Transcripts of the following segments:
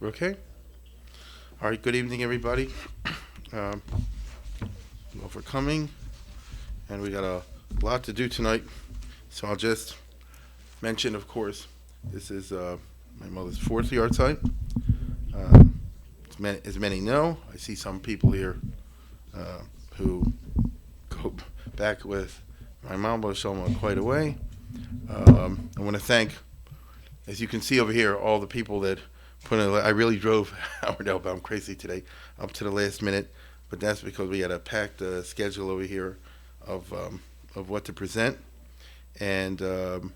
We're okay? All right, good evening, everybody. Well, for coming, and we got a lot to do tonight, so I'll just mention, of course, this is my mother's fourth Yortzeit. Uh, as many know, I see some people here who go back with my mom, Shalom, quite a way. I want to thank, as you can see over here, all the people that put in. I really drove Howard Elba. I'm crazy today, up to the last minute, but that's because we had a packed schedule over here of what to present, and of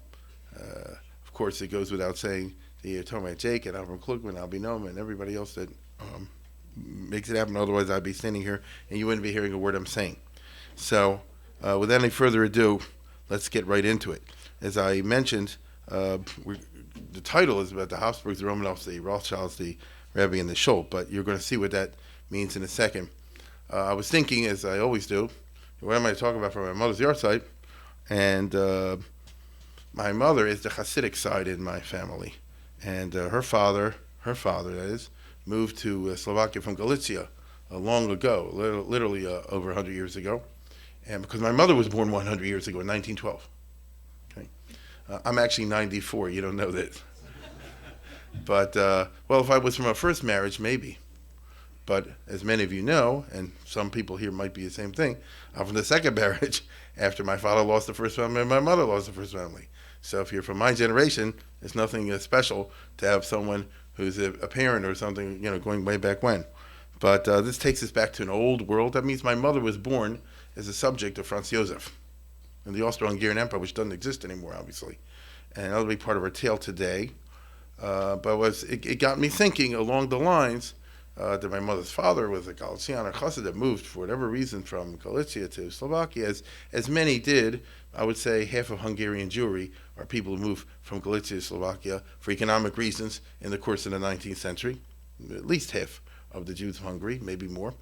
course it goes without saying that you're talking about Jake and Avram Klugman, Albinoma, and everybody else that makes it happen. Otherwise, I'd be standing here and you wouldn't be hearing a word I'm saying. So, without any further ado, let's get right into it. As I mentioned, the title is about the Habsburgs, the Romanovs, the Rothschilds, the Rebbe, and the Schult, but you're going to see what that means in a second. I was thinking, as I always do, what am I talking about from my mother's Yortzeit? And my mother is the Hasidic side in my family, and her father, that is, moved to Slovakia from Galicia long ago, literally over 100 years ago, and because my mother was born 100 years ago in 1912. I'm actually 94. You don't know that. But, well, if I was from a first marriage, maybe. But as many of you know, and some people here might be the same thing, I'm from the second marriage after my father lost the first family and my mother lost the first family. So if you're from my generation, it's nothing special to have someone who's a parent or something, going way back when. But this takes us back to an old world. That means my mother was born as a subject of Franz Joseph in the Austro-Hungarian Empire, which doesn't exist anymore, obviously. And that'll be part of our tale today. But it got me thinking along the lines that my mother's father was a Galician or Chassid that moved, for whatever reason, from Galicia to Slovakia, as many did. I would say half of Hungarian Jewry are people who moved from Galicia to Slovakia for economic reasons in the course of the 19th century. At least half of the Jews of Hungary, maybe more.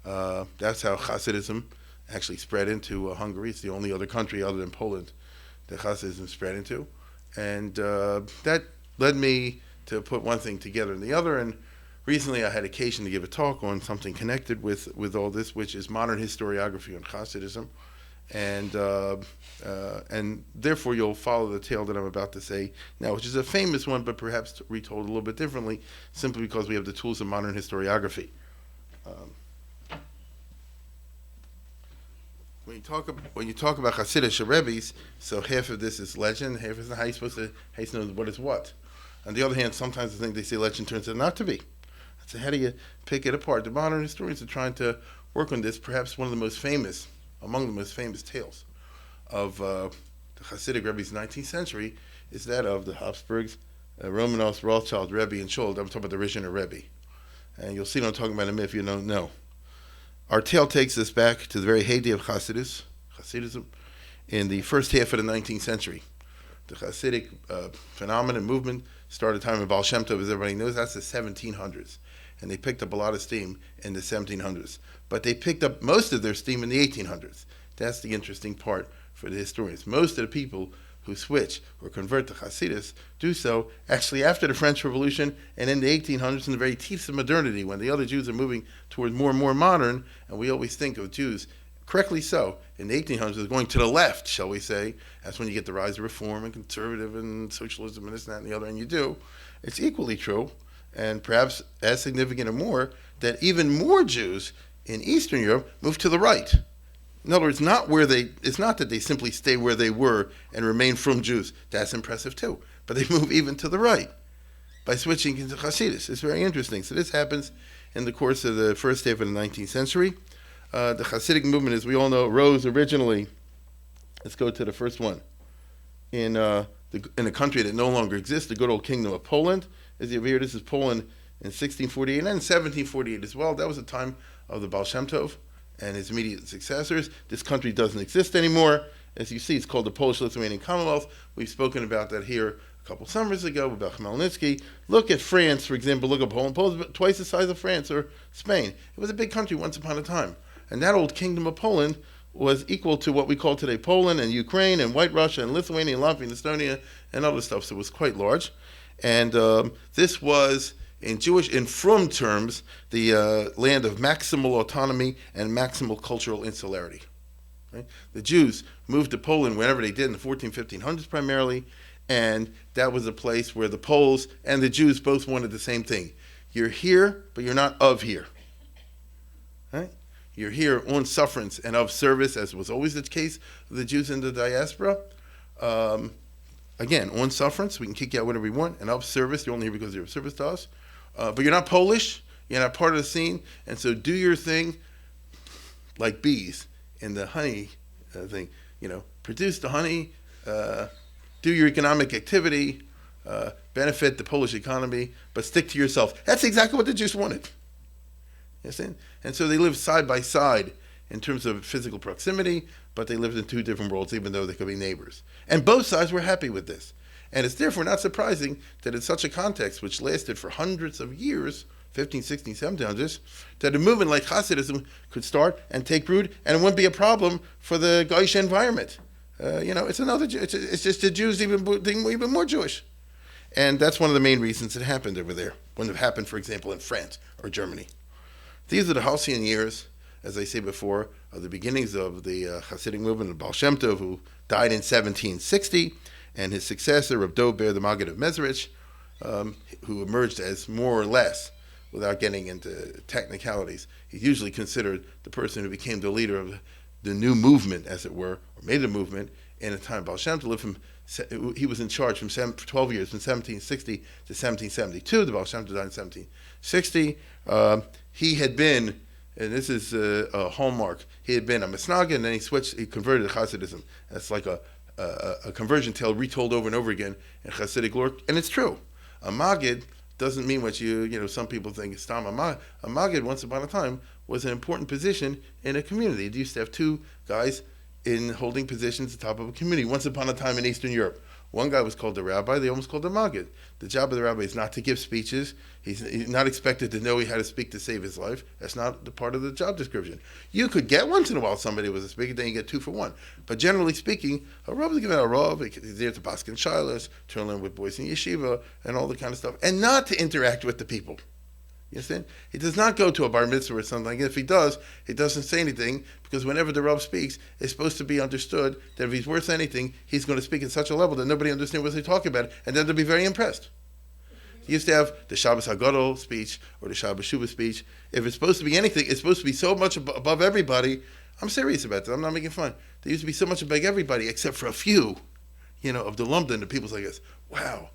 That's how Hasidism actually spread into Hungary. It's the only other country other than Poland that Hasidism spread into. And that led me to put one thing together and the other. And recently I had occasion to give a talk on something connected with all this, which is modern historiography on Hasidism. And therefore you'll follow the tale that I'm about to say now, which is a famous one, but perhaps retold a little bit differently, simply because we have the tools of modern historiography. When you talk about Hasidic Rebbe's, so half of this is legend, half is how you know what is what. On the other hand, sometimes I think they say legend turns out not to be. So how do you pick it apart? The modern historians are trying to work on this. Perhaps one of the most famous, among the most famous tales of the Hasidic Rebbe's 19th century is that of the Habsburgs, Romanovs, Rothschild, Rebbe, and Schult. I'm talking about the Rishon Rebbe. And you'll see what I'm talking about in a minute if you don't know. Our tale takes us back to the very heyday of Hasidism, in the first half of the 19th century. The Hasidic phenomenon movement started time in Baal Shem Tov, as everybody knows. That's the 1700s. And they picked up a lot of steam in the 1700s. But they picked up most of their steam in the 1800s. That's the interesting part for the historians. Most of the people who switch or convert to Hasidus do so actually after the French Revolution and in the 1800s, in the very teeth of modernity, when the other Jews are moving towards more and more modern. And we always think of Jews, correctly so, in the 1800s as going to the left, shall we say. That's when you get the rise of reform and conservative and socialism and this and that and the other, and you do. It's equally true, and perhaps as significant or more, that even more Jews in Eastern Europe move to the right. In other words, it's not that they simply stay where they were and remain from Jews. That's impressive too. But they move even to the right by switching into Hasidus. It's very interesting. So this happens in the course of the first half of the 19th century. The Hasidic movement, as we all know, rose originally, let's go to the first one, in a country that no longer exists, the good old kingdom of Poland. As you hear, this is Poland in 1648 and 1748 as well. That was the time of the Baal Shem Tov and his immediate successors. This country doesn't exist anymore. As you see, it's called the Polish-Lithuanian Commonwealth. We've spoken about that here a couple summers ago about Khmelnytsky. Look at France, for example. Look at Poland. Poland's twice the size of France or Spain. It was a big country once upon a time. And that old kingdom of Poland was equal to what we call today Poland and Ukraine and White Russia and Lithuania and Latvia and Estonia and other stuff. So it was quite large. And this was in Frum terms, the land of maximal autonomy and maximal cultural insularity. Right? The Jews moved to Poland whenever they did in the 1500s primarily, and that was a place where the Poles and the Jews both wanted the same thing. You're here, but you're not of here. Right? You're here on sufferance and of service, as was always the case of the Jews in the diaspora. Again, on sufferance, we can kick you out whatever we want, and of service, you're only here because you're of service to us. But you're not Polish, you're not part of the scene, and so do your thing like bees in the honey thing. Produce the honey, do your economic activity, benefit the Polish economy, but stick to yourself. That's exactly what the Jews wanted. You understand? And so they lived side by side in terms of physical proximity, but they lived in two different worlds, even though they could be neighbors. And both sides were happy with this. And it's therefore not surprising that in such a context, which lasted for hundreds of years, 15, 16, 1700s, that a movement like Hasidism could start and take root, and it wouldn't be a problem for the Goyish environment. It's just the Jews even more Jewish. And that's one of the main reasons it happened over there. Wouldn't have happened, for example, in France or Germany. These are the halcyon years, as I say before, of the beginnings of the Hasidic movement of Baal Shem Tov, who died in 1760, and his successor, Rabbi David Ber, the Maggid of Mezrich, who emerged as more or less, without getting into technicalities, he's usually considered the person who became the leader of the new movement, as it were, or made a movement in a time. Baal Shem Tov he was in charge for 12 years, from 1760 to 1772. The Baal Shem Tov died in 1760. He had been, and this is a hallmark, he had been a Misnagid, and then he converted to Hasidism. That's like a conversion tale retold over and over again in Hasidic lore, and it's true. A Maggid doesn't mean what some people think is Stam. A Maggid, once upon a time, was an important position in a community. It used to have two guys in holding positions at the top of a community. Once upon a time in Eastern Europe, one guy was called the rabbi, the other was called the Maggid. The job of the rabbi is not to give speeches. He's not expected to know how to speak to save his life. That's not the part of the job description. You could get once in a while somebody was a speaker, then you get 2 for 1. But generally speaking, a rabbi is given a rav, he's there to paskin shilas, to learn with boys in yeshiva, and all the kind of stuff, and not to interact with the people. You understand? He does not go to a bar mitzvah or something like that. If he does, he doesn't say anything, because whenever the Rav speaks, it's supposed to be understood that if he's worth anything, he's going to speak at such a level that nobody understands what he's talking about, and then they'll be very impressed. He used to have the Shabbos HaGadol speech or the Shabbos Shuvah speech. If it's supposed to be anything, it's supposed to be so much above everybody. I'm serious about that. I'm not making fun. There used to be so much above everybody, except for a few, of the Lumden, the people's like this. Wow,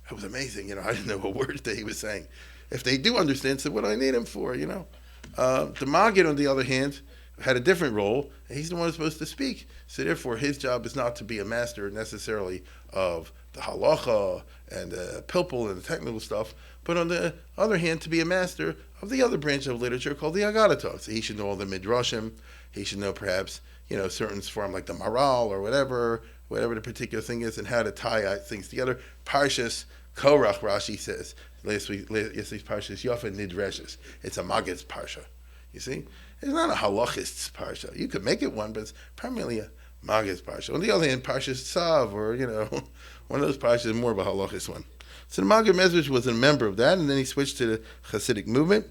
that was amazing. I didn't know a word that he was saying. If they do understand, so what do I need him for, The Maggid, on the other hand, had a different role. He's the one who's supposed to speak. So therefore, his job is not to be a master necessarily of the halacha and the pilpul and the technical stuff, but on the other hand, to be a master of the other branch of literature called the Agadah. So he should know all the midrashim. He should know perhaps, certain form like the Maral or whatever the particular thing is, and how to tie things together. Parshas Korach, Rashi says. Yesterday's parsha is Yofa Nidreshes. It's a Maggid's parsha. You see? It's not a halachist's parsha. You could make it one, but it's primarily a Maggid's parsha. On the other hand, Parshas Tzav, or, one of those parshas is more of a halachist one. So the Maggid Mezrich was a member of that, and then he switched to the Hasidic movement.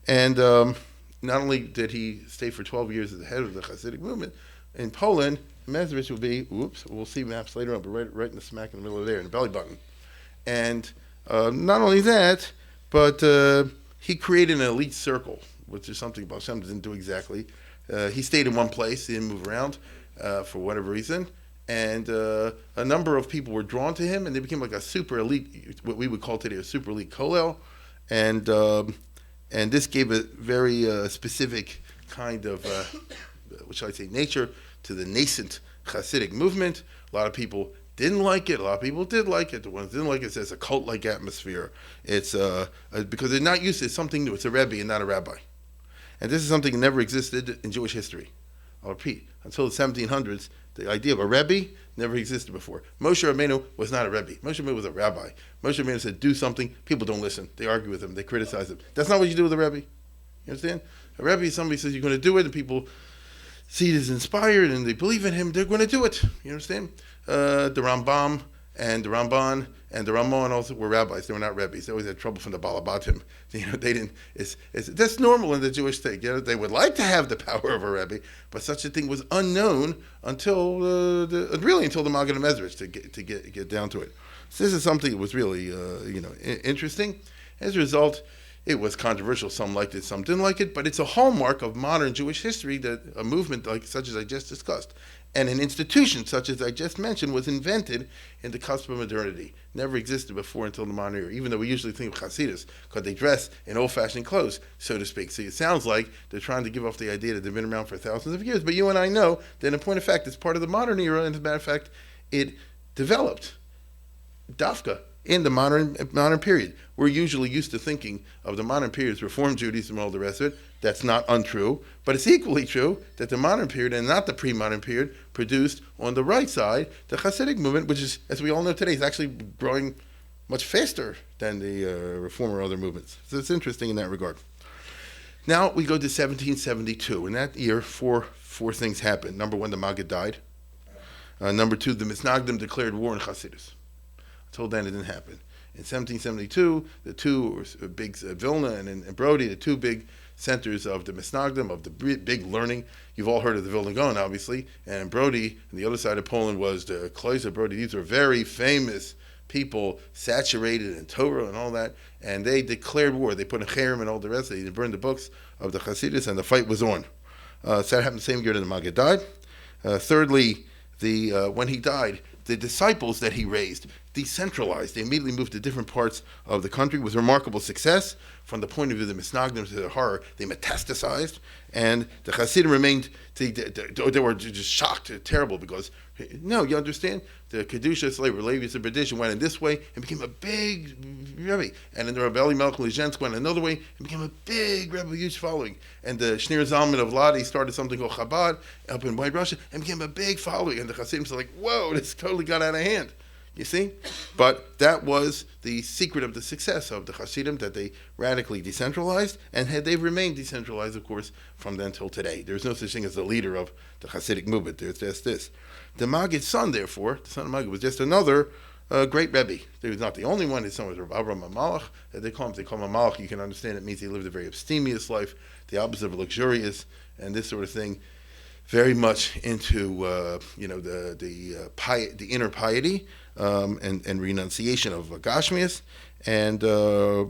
And not only did he stay for 12 years as the head of the Hasidic movement, in Poland, Mezrich will be, we'll see maps later on, but right in the smack in the middle of there, in the belly button. And not only that, but he created an elite circle, which is something Baal Shem didn't do exactly. He stayed in one place, he didn't move around for whatever reason, and a number of people were drawn to him, and they became like a super elite, what we would call today a super elite kollel, and this gave a very specific kind of, what shall I say, nature to the nascent Hasidic movement. A lot of people didn't like it. A lot of people did like it. The ones that didn't like it, says a cult-like atmosphere. It's because they're not used to something new. It's a rebbe and not a rabbi. And this is something that never existed in Jewish history. I'll repeat. Until the 1700s, the idea of a rebbe never existed before. Moshe Rabbeinu was not a rebbe. Moshe Rabbeinu was a rabbi. Moshe Rabbeinu said, do something. People don't listen. They argue with him. They criticize him. That's not what you do with a rebbe. You understand? A rebbe is somebody says you're going to do it, and people see it as inspired, and they believe in him. They're going to do it. You understand? The Rambam and the Ramban and the Ramon also were rabbis. They were not rebbes. They always had trouble from the Balabatim. They didn't. That's normal in the Jewish state. They would like to have the power of a rebbe, but such a thing was unknown until until the Maggid HaMezritch to get down to it. So this is something that was really interesting. As a result, it was controversial. Some liked it, some didn't like it, but it's a hallmark of modern Jewish history that a movement such as I just discussed and an institution such as I just mentioned was invented in the cusp of modernity. Never existed before until the modern era, even though we usually think of Hasidus because they dress in old-fashioned clothes, so to speak. So it sounds like they're trying to give off the idea that they've been around for thousands of years, but you and I know that in point of fact, it's part of the modern era, and as a matter of fact, it developed dafka in the modern period. We're usually used to thinking of the modern period as Reform Judaism and all the rest of it. That's not untrue, but it's equally true that the modern period and not the pre-modern period produced on the right side the Hasidic movement, which is, as we all know today, is actually growing much faster than the Reform or other movements. So it's interesting in that regard. Now we go to 1772. In that year, four things happened. Number one, the Maggid died. Number two, the Misnagdim declared war on Hasidus. Until then, it didn't happen. In 1772, the two big Vilna and Brody, the two big centers of the Misnagdim, of the big learning. You've all heard of the Vilna Gaon, obviously. And Brody, on the other side of Poland, was the Kloiser Brody. These are very famous people, saturated in Torah and all that. And they declared war. They put a cherem and all the rest. They burned the books of the Hasidus, and the fight was on. So that happened the same year that the Maggid died. Thirdly, when he died, the disciples that he raised decentralized. They immediately moved to different parts of the country with remarkable success. From the point of view of the Misnagdim, to their horror, they metastasized, and the Hasidim remained. They were just shocked, terrible, because no, you understand, the Kedusha slave Levius and Berdish went in this way and became a big rebbe, and then the Rebbe Melch Lizhensk went another way and became a big rebbe, huge following. And the Shneur Zalman of Ladi started something called Chabad up in White Russia and became a big following. And the Hasidim were like, "Whoa, this totally got out of hand." You see? But that was the secret of the success of the Hasidim, that they radically decentralized, and they've remained decentralized, of course, from then till today. There's no such thing as the leader of the Hasidic movement. There's just this. The Maggid's son, therefore, the son of Maggid, was just another great Rebbe. He was not the only one. His son was Avram HaMalach. They call him HaMalach. You can understand it means he lived a very abstemious life, the opposite of luxurious, and this sort of thing. Very much into the inner piety and renunciation of Gashmias,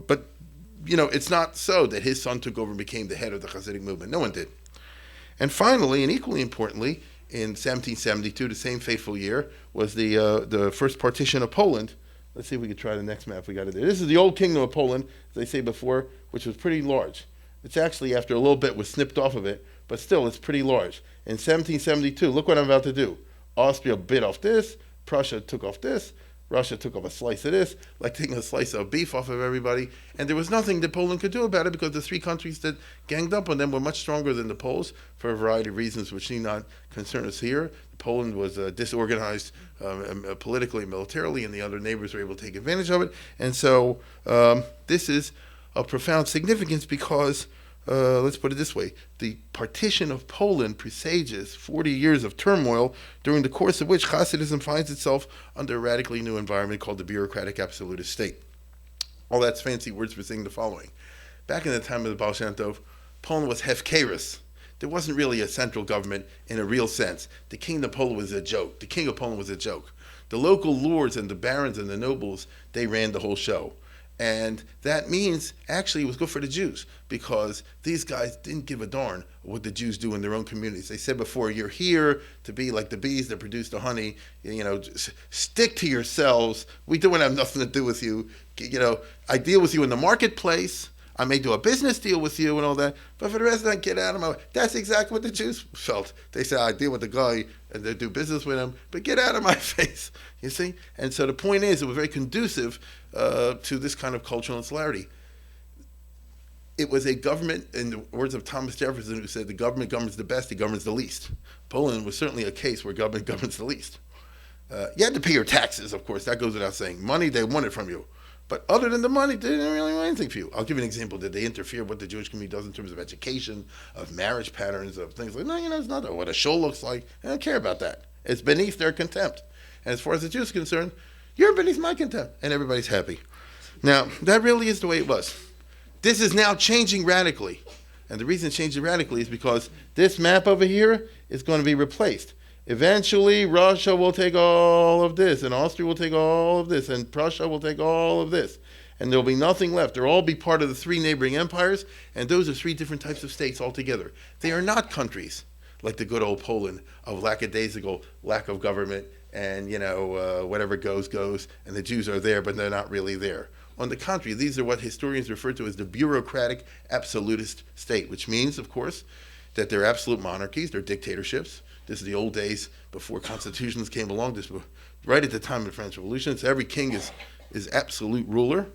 but it's not so that his son took over and became the head of the Hasidic movement. No one did. And finally, and equally importantly, in 1772, the same fateful year, was the first partition of Poland. Let's see if we can try the next map we got it there. This is the old kingdom of Poland, as I say before, which was pretty large. It's actually, after a little bit, was snipped off of it, but still, it's pretty large. In 1772, look what I'm about to do. Austria bit off this, Prussia took off this, Russia took off a slice of this, like taking a slice of beef off of everybody, and there was nothing that Poland could do about it because the three countries that ganged up on them were much stronger than the Poles for a variety of reasons which need not concern us here. Poland was disorganized politically and militarily, and the other neighbors were able to take advantage of it. And so this is of profound significance because let's put it this way. The partition of Poland presages 40 years of turmoil, during the course of which Hasidism finds itself under a radically new environment called the bureaucratic absolutist state. All that's fancy words for saying the following. Back in the time of the Baal Shem Tov, Poland was hefkeris. There wasn't really a central government in a real sense. The king of Poland was a joke. The king of Poland was a joke. The local lords and the barons and the nobles, they ran the whole show. And that means, actually, it was good for the Jews, because these guys didn't give a darn what the Jews do in their own communities. They said before, you're here to be like the bees that produce the honey. Just stick to yourselves. We don't have nothing to do with you. I deal with you in the marketplace. I may do a business deal with you and all that, but for the rest of that, get out of my way. That's exactly what the Jews felt. They said, I deal with the guy and they do business with him, but get out of my face, you see? And so the point is, it was very conducive to this kind of cultural insularity. It was a government, in the words of Thomas Jefferson, who said the government governs the best, it governs the least. Poland was certainly a case where government governs the least. You had to pay your taxes, of course, that goes without saying. Money, they wanted from you. But other than the money, they didn't really want anything for you. I'll give you an example. Did they interfere with what the Jewish community does in terms of education, of marriage patterns, of things like, no, it's not what a shul looks like. They don't care about that. It's beneath their contempt. And as far as the Jews are concerned, You're B'nai Makanta. And everybody's happy. Now, that really is the way it was. This is now changing radically. And the reason it's changing radically is because this map over here is going to be replaced. Eventually, Russia will take all of this, and Austria will take all of this, and Prussia will take all of this. And there'll be nothing left. They'll all be part of the three neighboring empires, and those are three different types of states altogether. They are not countries like the good old Poland of lackadaisical lack of government, and whatever goes, and the Jews are there, but they're not really there. On the contrary, these are what historians refer to as the bureaucratic absolutist state, which means, of course, that they're absolute monarchies, they're dictatorships. This is the old days before constitutions came along, this right at the time of the French Revolution. So every king is absolute ruler.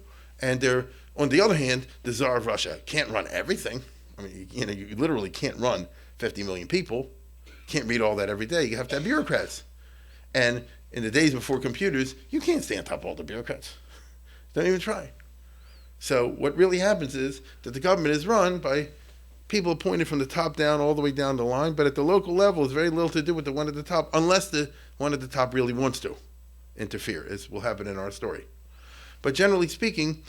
And they're, on the other hand, the Tsar of Russia can't run everything. I mean, you literally can't run 50 million people. Can't read all that every day. You have to have bureaucrats. And in the days before computers, you can't stay on top of all the bureaucrats. Don't even try. So what really happens is that the government is run by people appointed from the top down all the way down the line, but at the local level, it's very little to do with the one at the top, unless the one at the top really wants to interfere, as will happen in our story. But generally speaking,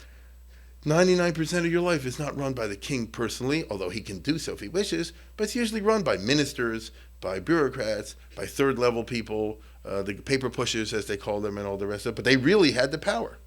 99% of your life is not run by the king personally, although he can do so if he wishes, but it's usually run by ministers, by bureaucrats, by third-level people, the paper pushers, as they call them, and all the rest of it, but they really had the power.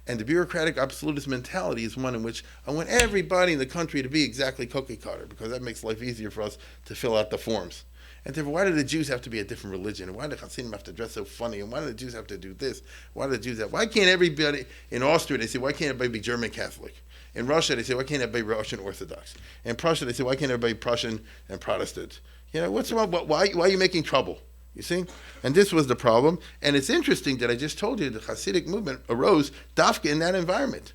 And the bureaucratic absolutist mentality is one in which I want everybody in the country to be exactly cookie cutter, because that makes life easier for us to fill out the forms. And therefore, why do the Jews have to be a different religion? And why do the Hasidim have to dress so funny? And why do the Jews have to do this? Why do the Jews have... Why can't everybody... In Austria, they say, why can't everybody be German Catholic? In Russia, they say, why can't everybody be Russian Orthodox? In Prussia, they say, why can't everybody be Prussian and Protestant? What's wrong? Why are you making trouble? You see? And this was the problem. And it's interesting that I just told you the Hasidic movement arose dafka in that environment.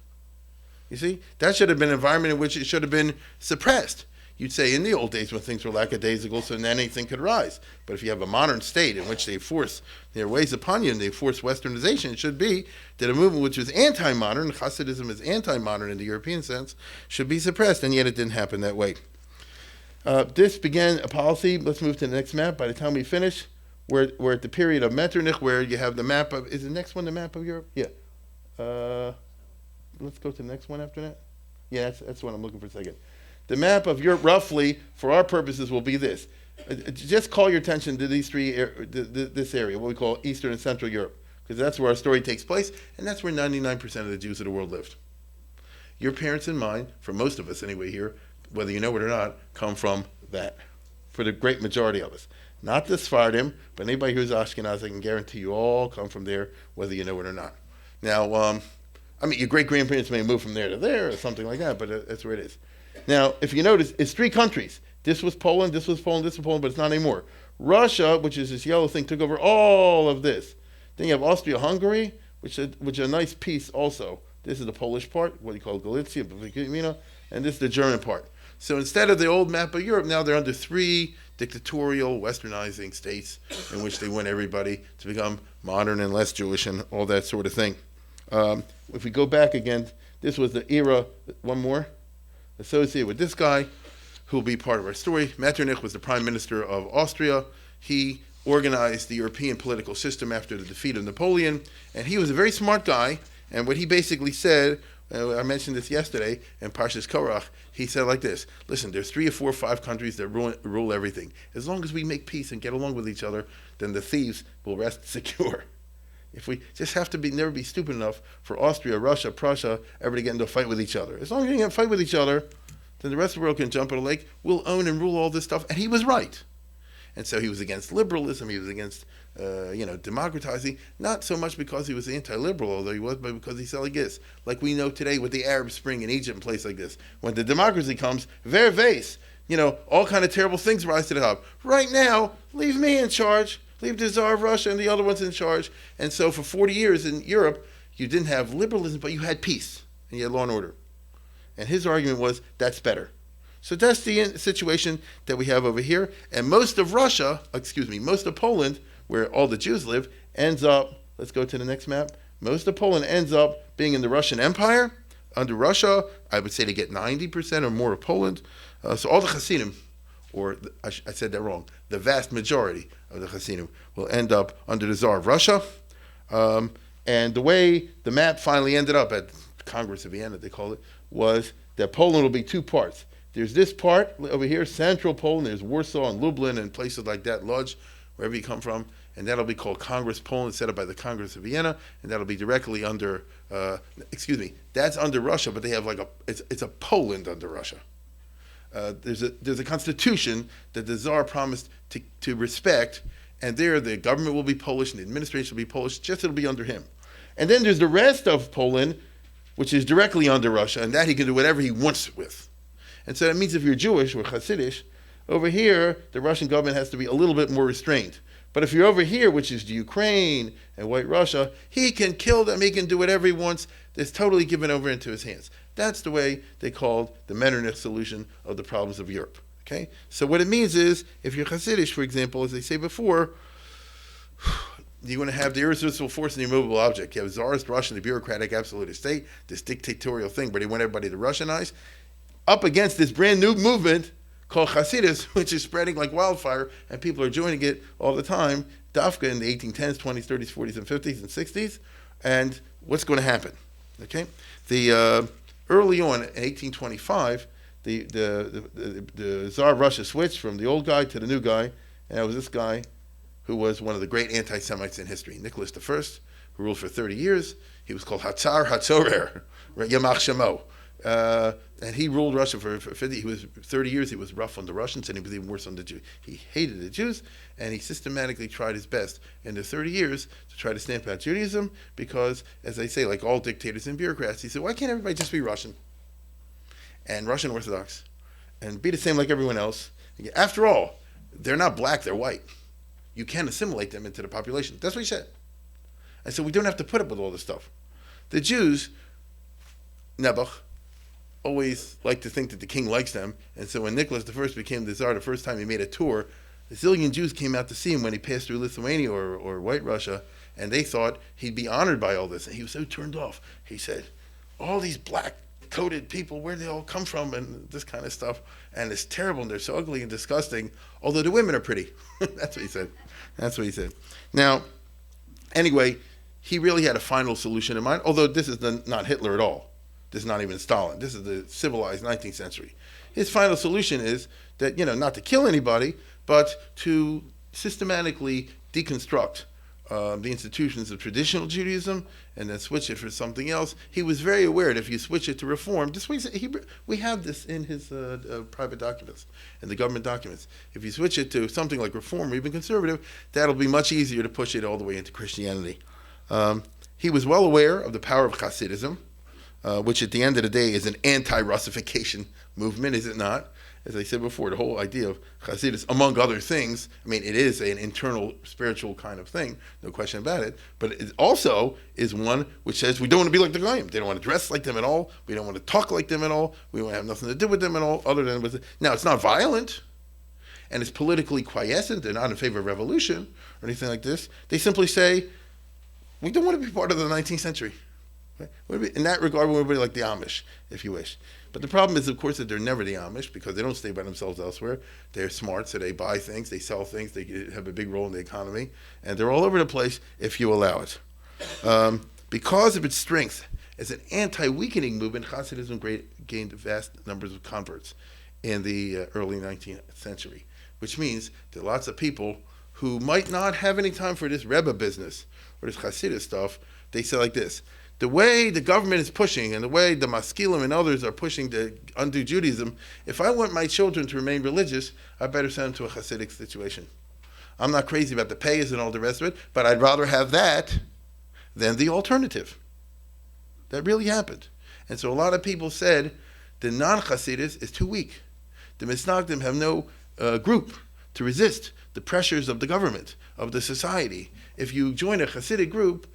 You see? That should have been an environment in which it should have been suppressed. You'd say in the old days when things were lackadaisical, so then anything could rise. But if you have a modern state in which they force their ways upon you and they force westernization, it should be that a movement which was anti-modern, Hasidism is anti-modern in the European sense, should be suppressed, and yet it didn't happen that way. This began a policy. Let's move to the next map. By the time we finish, we're at the period of Metternich, where you have the map of... Is the next one the map of Europe? Yeah. Let's go to the next one after that. Yeah, that's what I'm looking for a second. The map of Europe, roughly, for our purposes, will be this. Just call your attention to these three, this area, what we call Eastern and Central Europe, because that's where our story takes place, and that's where 99% of the Jews of the world lived. Your parents and mine, for most of us anyway here, whether you know it or not, come from that, for the great majority of us. Not the Sephardim, but anybody who's Ashkenaz, I can guarantee you all come from there, whether you know it or not. Now, your great-grandparents may move from there to there or something like that, but that's where it is. Now, if you notice, it's three countries. This was Poland, this was Poland, this was Poland, but it's not anymore. Russia, which is this yellow thing, took over all of this. Then you have Austria-Hungary, which is a nice piece also. This is the Polish part, what you call Galicia, and this is the German part. So instead of the old map of Europe, now they're under three dictatorial, westernizing states in which they want everybody to become modern and less Jewish and all that sort of thing. If we go back again, this was the era, one more, associated with this guy, who will be part of our story. Metternich was the prime minister of Austria. He organized the European political system after the defeat of Napoleon, and he was a very smart guy, and what he basically said, I mentioned this yesterday in Parshas Korach, he said like this: listen, there's 3 or 4 or 5 countries that rule everything. As long as we make peace and get along with each other, then the thieves will rest secure. If we just have to never be stupid enough for Austria, Russia, Prussia ever to get into a fight with each other. As long as you can't fight with each other, then the rest of the world can jump in a lake. We'll own and rule all this stuff. And he was right. And so he was against liberalism. He was against, democratizing. Not so much because he was anti-liberal, although he was, but because he said like this. Like we know today with the Arab Spring in Egypt and places like this. When the democracy comes, ver vase, all kind of terrible things rise to the top. Right now, leave me in charge. Leave the Tsar of Russia and the other ones in charge. And so for 40 years in Europe, you didn't have liberalism, but you had peace and you had law and order. And his argument was, that's better. So that's the situation that we have over here. And most of Poland, where all the Jews live, ends up, let's go to the next map. Most of Poland ends up being in the Russian Empire. Under Russia, I would say they get 90% or more of Poland. So all the Hasidim, I said that wrong, the vast majority of the Hasidim will end up under the Tsar of Russia. And the way the map finally ended up at Congress of Vienna, they call it, was that Poland will be two parts. There's this part over here, central Poland. There's Warsaw and Lublin and places like that, Lodz, wherever you come from. And that'll be called Congress Poland, set up by the Congress of Vienna. And that'll be directly under, that's under Russia, but they have it's a Poland under Russia. There's a constitution that the Tsar promised to respect. And there the government will be Polish and the administration will be Polish, just it'll be under him. And then there's the rest of Poland, which is directly under Russia, and that he can do whatever he wants with. And so that means if you're Jewish or Hasidish, over here, the Russian government has to be a little bit more restrained. But if you're over here, which is the Ukraine and White Russia, he can kill them, he can do whatever he wants. It's totally given over into his hands. That's the way they called the Metternich solution of the problems of Europe. Okay? So what it means is, if you're Hasidish, for example, as they say before, you're going to have the irresistible force and the immovable object. You have Tsarist Russian, the bureaucratic absolute state, this dictatorial thing, but they want everybody to Russianize, up against this brand new movement called Hasidus, which is spreading like wildfire, and people are joining it all the time, Dafka in the 1810s, 20s, 30s, 40s, and 50s, and 60s. And what's going to happen? Okay? Early on, in 1825, the Tsar of Russia switched from the old guy to the new guy, and it was this guy who was one of the great anti-Semites in history, Nicholas I, who ruled for 30 years. He was called Hatzar Hatzorer, Yamach Shemo. And he ruled Russia for 30 years. He was rough on the Russians, and he was even worse on the Jews. He hated the Jews, and he systematically tried his best in the 30 years to try to stamp out Judaism because, as I say, like all dictators and bureaucrats, he said, why can't everybody just be Russian and Russian Orthodox and be the same like everyone else? After all, they're not black, they're white. You can assimilate them into the population. That's what he said. And so we don't have to put up with all this stuff. The Jews, Nebuch, always like to think that the king likes them. And so when Nicholas I became the Tsar, the first time he made a tour, a zillion Jews came out to see him when he passed through Lithuania or White Russia, and they thought he'd be honored by all this. And he was so turned off. He said, all these black-coated people, where do they all come from, and this kind of stuff. And it's terrible, and they're so ugly and disgusting, although the women are pretty. That's what he said. That's what he said. Now, anyway, he really had a final solution in mind, although this is not Hitler at all. This is not even Stalin. This is the civilized 19th century. His final solution is that, not to kill anybody, but to systematically deconstruct the institutions of traditional Judaism and then switch it for something else. He was very aware that if you switch it to reform, we have this in his private documents, in the government documents. If you switch it to something like reform or even conservative, that'll be much easier to push it all the way into Christianity. He was well aware of the power of Hasidism, which at the end of the day is an anti-Russification movement, is it not? As I said before, the whole idea of Hasidus, among other things, it is an internal spiritual kind of thing, no question about it, but it also is one which says we don't want to be like the Goyim. They don't want to dress like them at all. We don't want to talk like them at all. We don't have nothing to do with them at all, other than with it. Now, it's not violent, and it's politically quiescent. They're not in favor of revolution or anything like this. They simply say, we don't want to be part of the 19th century. In that regard, we're like the Amish, if you wish. But the problem is, of course, that they're never the Amish because they don't stay by themselves elsewhere. They're smart, so they buy things, they sell things, they have a big role in the economy, and they're all over the place if you allow it. Because of its strength as an anti-weakening movement, Hasidism gained vast numbers of converts in the early 19th century, which means that lots of people who might not have any time for this Rebbe business or this Hasidus stuff, they say like this: the way the government is pushing and the way the Maskilim and others are pushing to undo Judaism, if I want my children to remain religious, I better send them to a Hasidic situation. I'm not crazy about the payas and all the rest of it, but I'd rather have that than the alternative. That really happened. And so a lot of people said the non-Hasidus is too weak. The Misnagdim have no group to resist the pressures of the government, of the society. If you join a Hasidic group,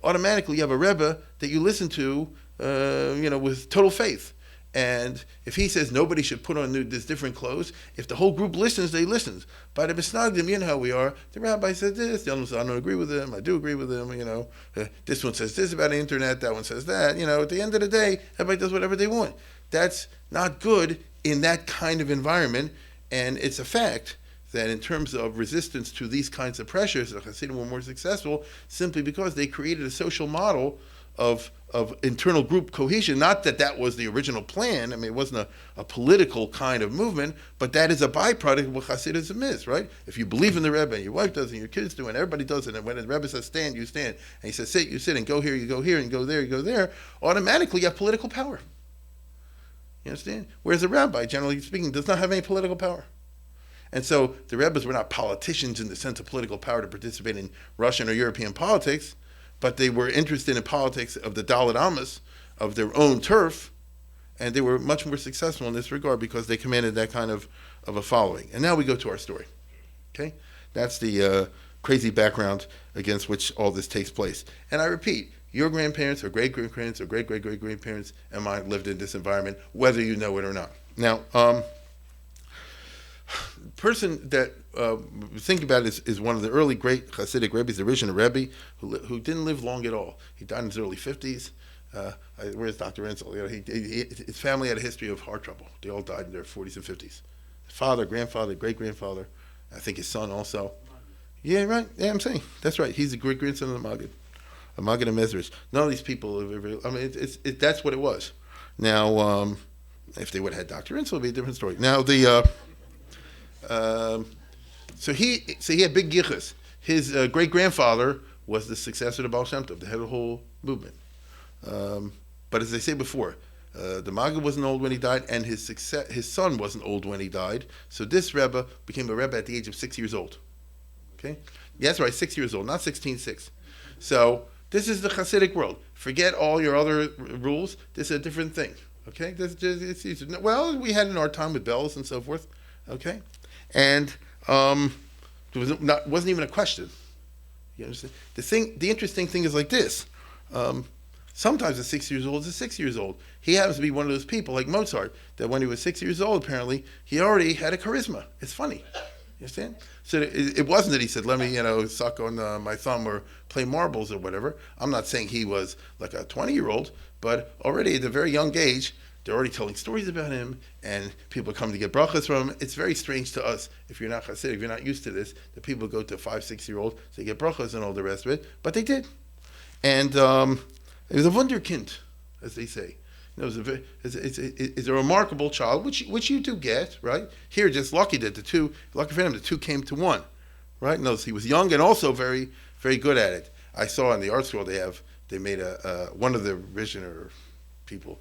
automatically you have a Rebbe that you listen to, with total faith. And if he says nobody should put on this different clothes, if the whole group listens, they listen. By the Misnagdim, you know how we are. The rabbi says this, the other one says, I don't agree with him, I do agree with him, this one says this about the internet, that one says that. At the end of the day, everybody does whatever they want. That's not good in that kind of environment, and it's a fact that in terms of resistance to these kinds of pressures, the Hasidim were more successful simply because they created a social model of internal group cohesion. Not that that was the original plan. I mean, it wasn't a political kind of movement, but that is a byproduct of what Hasidism is, right? If you believe in the Rebbe, and your wife does, and your kids do, and everybody does it, and when the Rebbe says stand, you stand, and he says sit, you sit, and go here, you go here, and go there, you go there, automatically you have political power. You understand? Whereas a rabbi, generally speaking, does not have any political power. And so the Rebbes were not politicians in the sense of political power to participate in Russian or European politics, but they were interested in politics of the Dalit Amos, of their own turf, and they were much more successful in this regard because they commanded that kind of a following. And now we go to our story. Okay? That's the crazy background against which all this takes place. And I repeat, your grandparents or great-grandparents or great-great-great-grandparents and mine lived in this environment, whether you know it or not. Now, person that think about it is one of the early great Hasidic Rebbes, the original Rebbe, who didn't live long at all. He died in his early 50s. Where's Dr. Renzel? You know, his family had a history of heart trouble. They all died in their 40s and 50s. Father, grandfather, great-grandfather, I think his son also. Yeah, right. Yeah, I'm saying. That's right. He's the great-grandson of the Maggid. A Maggid of Mezrich. None of these people, I mean, that's what it was. Now, if they would have had Dr. Renzel, it would be a different story. Now, so he had big gichus. His great-grandfather was the successor to Baal Shem Tov, the head of the whole movement. But as I say before, the Maggid wasn't old when he died, and his son wasn't old when he died. So this Rebbe became a Rebbe at the age of 6 years old. Okay? Yeah, that's right, 6 years old, not 16.6. So this is the Hasidic world. Forget all your other rules. This is a different thing. Okay? It's easy. Well, we had in our time with bells and so forth. Okay? And there wasn't even a question. You understand? The interesting thing is like this. Sometimes a 6 years old is a 6 years old. He happens to be one of those people like Mozart that when he was 6 years old, apparently, he already had a charisma. It's funny. You understand? So it wasn't that he said, let me, suck on my thumb or play marbles or whatever. I'm not saying he was like a 20-year-old, but already at a very young age, they're already telling stories about him, and people come to get brachas from him. It's very strange to us, if you're not Hasidic, if you're not used to this, that people go to 5, 6-year-olds, they get brachas and all the rest of it, but they did. And it was a wunderkind, as they say. It's a remarkable child, which you do get, right? Here, just lucky that lucky for him, the two came to one, right? Notice he was young and also very, very good at it. I saw in the art school they made one of the Rishner people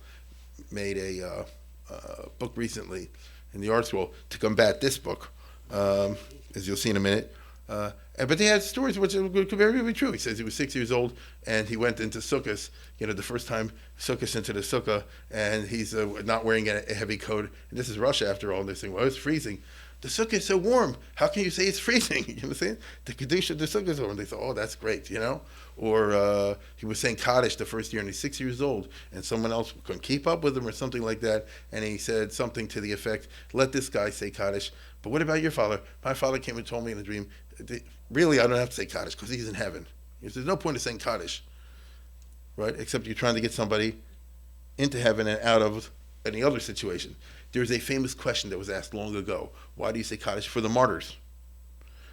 made a book recently in the art school to combat this book, as you'll see in a minute. But they had stories which could very be true. He says he was 6 years old and he went into sukkahs, the first time sukkahs into the sukkah, and he's not wearing a heavy coat. And this is Russia after all, and they're saying, well, it's freezing. The sukkah is so warm. How can you say it's freezing? You know what I'm saying? The Kedusha of the sukkah is warm. They thought, oh, that's great, Or he was saying Kaddish the first year, and he's 6 years old, and someone else couldn't keep up with him or something like that, and he said something to the effect, let this guy say Kaddish. But what about your father? My father came and told me in a dream, really, I don't have to say Kaddish because he's in heaven. There's no point in saying Kaddish, right? Except you're trying to get somebody into heaven and out of any other situation. There's a famous question that was asked long ago. Why do you say Kaddish for the martyrs?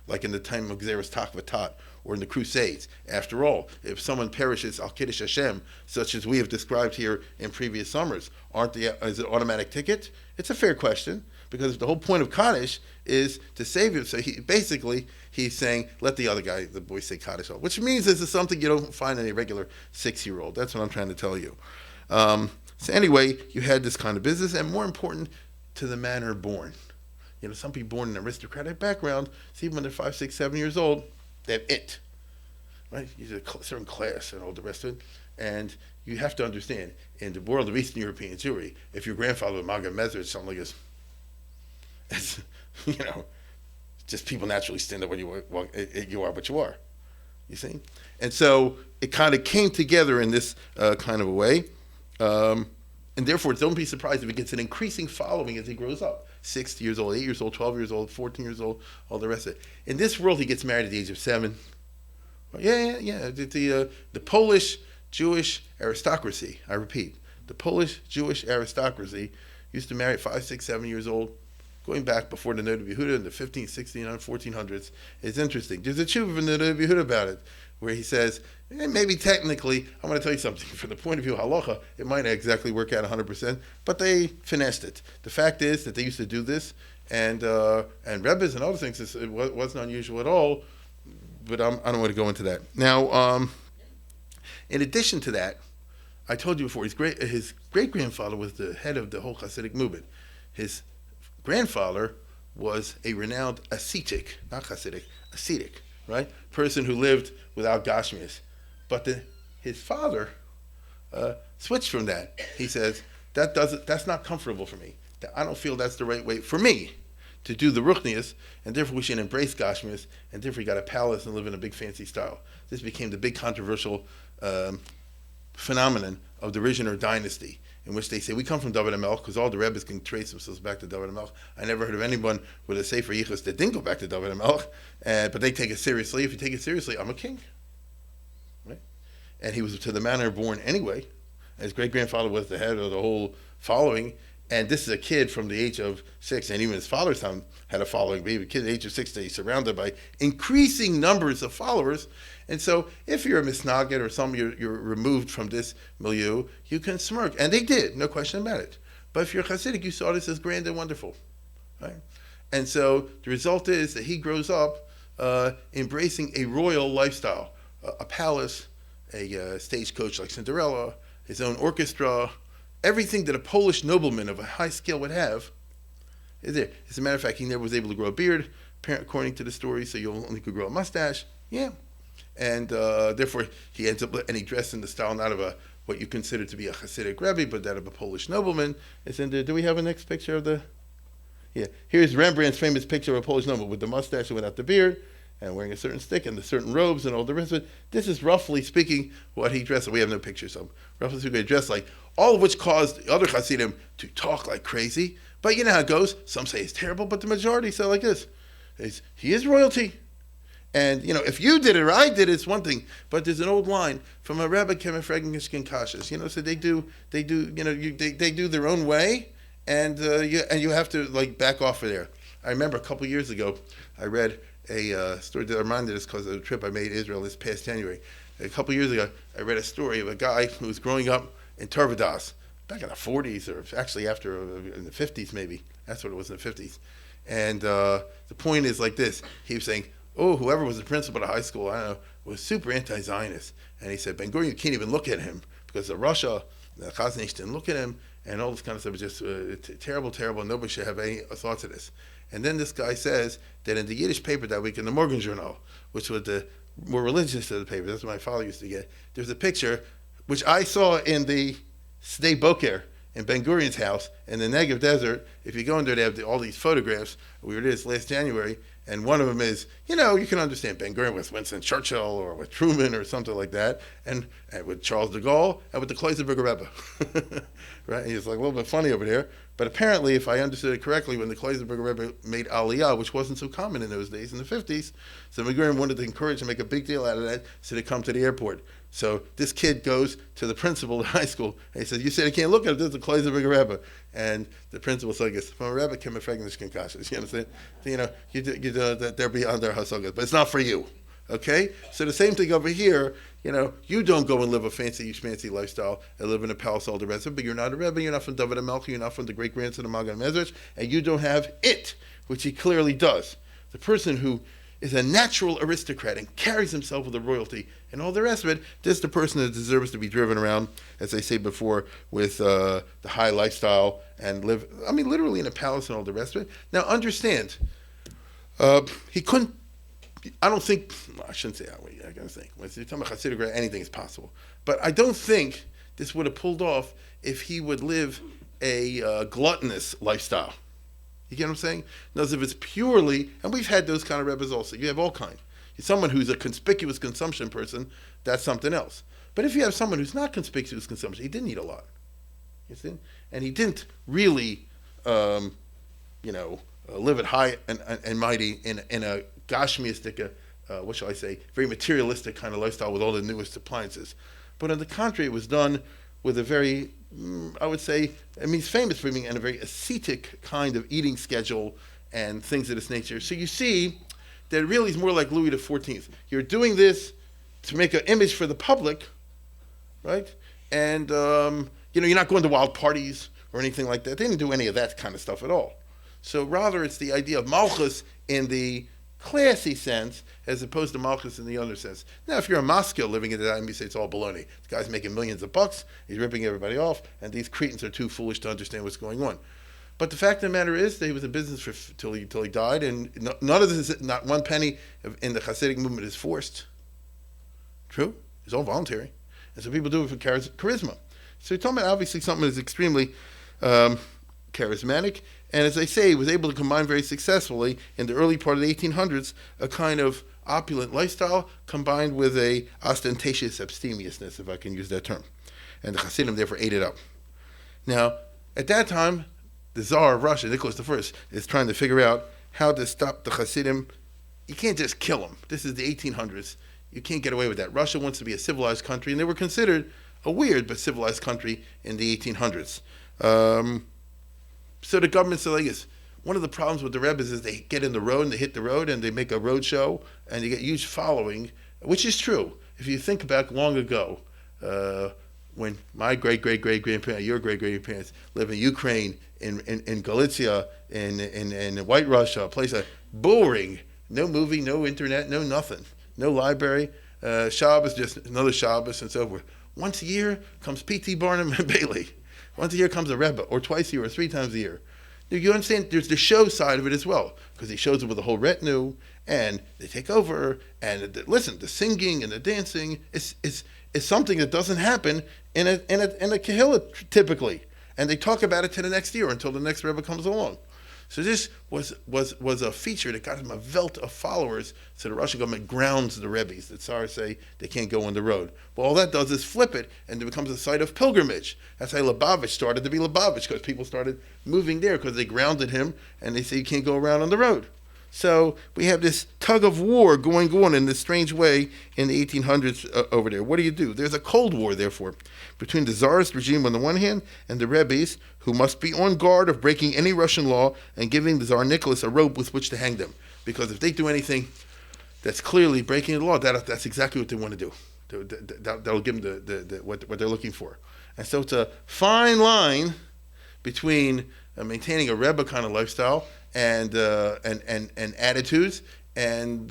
Like in the time of Gzeres Takvatat or in the Crusades. After all, if someone perishes al Kiddush Hashem, such as we have described here in previous summers, is it automatic ticket? It's a fair question, because the whole point of Kaddish is to save him. So he's saying, let the other guy, the boy, say Kaddish, which means this is something you don't find in a regular 6-year-old. That's what I'm trying to tell you. So anyway, you had this kind of business, and more important, to the manner born. Some people born in an aristocratic background, so even when they're 5, 6, 7 years old, they have it, right? You're a certain class and all the rest of it. And you have to understand, in the world of Eastern European Jewry, if your grandfather was Maggid Mezrich, something like this, it's, just people naturally stand up when you are what you are, you see? And so it kind of came together in this kind of a way. And therefore, don't be surprised if it gets an increasing following as he grows up. 6 years old, 8 years old, 12 years old, 14 years old, all the rest of it. In this world, he gets married at the age of 7. Yeah. The Polish Jewish aristocracy, I repeat, the Polish Jewish aristocracy used to marry at 5, 6, 7 years old. going back before the Noda Yehuda in the 15th, 1600s, 1400s. It's interesting. There's a tshuva in the Noda Yehuda about it, where he says, maybe technically, I'm going to tell you something, from the point of view of halacha, it might not exactly work out 100%, but they finessed it. The fact is that they used to do this, and Rebbes and other things, it wasn't unusual at all, but I don't want to go into that. Now, in addition to that, I told you before, his great-grandfather was the head of the whole Hasidic movement. His grandfather was a renowned ascetic, not Hasidic, ascetic, right? Person who lived without Gashmias. But his father switched from that. He says, that's not comfortable for me. I don't feel that's the right way for me to do the Ruchnias, and therefore we should embrace Gashmias, and therefore he got a palace and live in a big fancy style. This became the big controversial phenomenon of the Rishon dynasty, in which they say, we come from David HaMelech, because all the Rebbes can trace themselves back to David HaMelech. I never heard of anyone with a Sefer Yichus that didn't go back to David HaMelech, but they take it seriously. If you take it seriously, I'm a king. Right? And he was to the manner born anyway. And his great-grandfather was the head of the whole following, and this is a kid from the age of 6, and even his father's son had a following. But even a kid at the age of 6, he's surrounded by increasing numbers of followers. And so if you're a misnagid or you're removed from this milieu, you can smirk. And they did, no question about it. But if you're Hasidic, you saw this as grand and wonderful. Right? And so the result is that he grows up embracing a royal lifestyle, a palace, a stagecoach like Cinderella, his own orchestra, everything that a Polish nobleman of a high scale would have is there. As a matter of fact, he never was able to grow a beard, according to the story, so you only could grow a mustache. Yeah. And therefore, he ends up, and he dressed in the style not of what you consider to be a Hasidic Rebbe, but that of a Polish nobleman. It's in there. Do we have a next picture of the? Yeah. Here's Rembrandt's famous picture of a Polish nobleman with the mustache and without the beard, and wearing a certain stick and the certain robes and all the rest of it. This is roughly speaking what he dressed. We have no pictures of him. Roughly speaking, he dressed like, all of which caused other Hasidim to talk like crazy. But you know how it goes. Some say it's terrible, but the majority say like this. He is royalty. And, if you did it or I did it, it's one thing. But there's an old line from a Rabbi Kemefregenskin Kashas. So they do their own way, and you have to back off of there. I remember a couple years ago, I read a story that reminded us because of the trip I made to Israel this past January. A couple years ago, I read a story of a guy who was growing up in Tarvadas back in the 40s, or actually in the 50s maybe. That's what it was in the 50s. And the point is like this. He was saying, whoever was the principal of high school, I don't know, was super anti-Zionist. And he said, Ben Gurion, you can't even look at him because Russia, the Chazanish didn't look at him, and all this kind of stuff was just terrible, terrible. Nobody should have any thoughts of this. And then this guy says that in the Yiddish paper that week, in the Morgen Journal, which was the more religious of the paper, that's what my father used to get, there's a picture, which I saw in the Sdei Boker in Ben Gurion's house in the Negev Desert. If you go in there, they have all these photographs. We were there this last January, and one of them is, you can understand Ben Gurion with Winston Churchill or with Truman or something like that, and with Charles de Gaulle and with the Kloisenberger Rebbe. Right? He's a little bit funny over there. But apparently, if I understood it correctly, when the Kloisenberger Rebbe made Aliyah, which wasn't so common in those days, in the 50s, so Ben Gurion wanted to encourage and make a big deal out of that, so they come to the airport. So this kid goes to the principal of high school, and he says, you said I can't look at it, this is the Kloisenberger Rebbe. And the principal says, from a Rebbe came a Fregnish Concussions. You understand? That they're beyond their hasagas, but it's not for you. Okay? So the same thing over here, you don't go and live a fancy lifestyle and live in a palace all the rest of it, but you're not a Rebbe, you're not from David HaMelech, you're not from the great-grandson of Magen Mezrich, and you don't have it, which he clearly does. The person who is a natural aristocrat and carries himself with the royalty and all the rest of it, this is the person that deserves to be driven around, as I say before, with the high lifestyle and live, literally in a palace and all the rest of it. Now understand, he couldn't, I shouldn't say that way, I gotta think. When you're talking about Hasidic, anything is possible. But I don't think this would have pulled off if he would live a gluttonous lifestyle. You get what I'm saying? Now, if it's purely, and we've had those kind of rebbes also, you have all kinds. Someone who's a conspicuous consumption person, that's something else. But if you have someone who's not conspicuous consumption, he didn't eat a lot. You see? And he didn't really, live it high and mighty in a gashmiistic, what shall I say, very materialistic kind of lifestyle with all the newest appliances. But on the contrary, it was done with a very, I would say, he's famous for being in a very ascetic kind of eating schedule and things of this nature. So you see that it really is more like Louis XIV. You're doing this to make an image for the public, right? And, you're not going to wild parties or anything like that. They didn't do any of that kind of stuff at all. So rather, it's the idea of malchus in the classy sense as opposed to malchus in the other sense. Now, if you're a Moscow living in the time, you say it's all baloney. This guy's making millions of bucks, he's ripping everybody off, and these Cretans are too foolish to understand what's going on. But the fact of the matter is that he was in business till he died, and none of this, not one penny in the Hasidic movement is forced. True? It's all voluntary. And so people do it for charisma. So you're talking about obviously something that's extremely charismatic, and as I say, he was able to combine very successfully in the early part of the 1800s a kind of opulent lifestyle combined with a ostentatious abstemiousness, if I can use that term. And the Hasidim therefore ate it up. Now, at that time, the Tsar of Russia, Nicholas I, is trying to figure out how to stop the Hasidim. You can't just kill them. This is the 1800s. You can't get away with that. Russia wants to be a civilized country, and they were considered a weird but civilized country in the 1800s. So the government said like this. One of the problems with the Rebbe's is they get in the road and they hit the road and they make a road show and they get huge following, which is true. If you think back long ago, when my great-great-great-grandparents, your great-grandparents live in Ukraine, in Galicia, in White Russia, a place like boring, no movie, no internet, no nothing, no library, Shabbos, just another Shabbos and so forth. Once a year comes P.T. Barnum and Bailey. Once a year comes a Rebbe, or twice a year, or 3 times a year. You understand? There's the show side of it as well, because he shows up with a whole retinue, and they take over. And listen, the singing and the dancing is something that doesn't happen in a kehillah typically, and they talk about it to the next year until the next Rebbe comes along. So this was a feature that got him a velt of followers. So the Russian government grounds the Rebbe's. The Tsars say they can't go on the road. Well, all that does is flip it, and it becomes a site of pilgrimage. That's how Lubavitch started to be Lubavitch, because people started moving there because they grounded him, and they say you can't go around on the road. So we have this tug of war going on in this strange way in the 1800s over there. What do? There's a Cold War, therefore, between the Tsarist regime on the one hand and the Rebbe's, who must be on guard of breaking any Russian law and giving the Tsar Nicholas a rope with which to hang them. Because if they do anything that's clearly breaking the law, that's exactly what they want to do. That'll give them what they're looking for. And so it's a fine line between maintaining a Rebbe kind of lifestyle and attitudes, and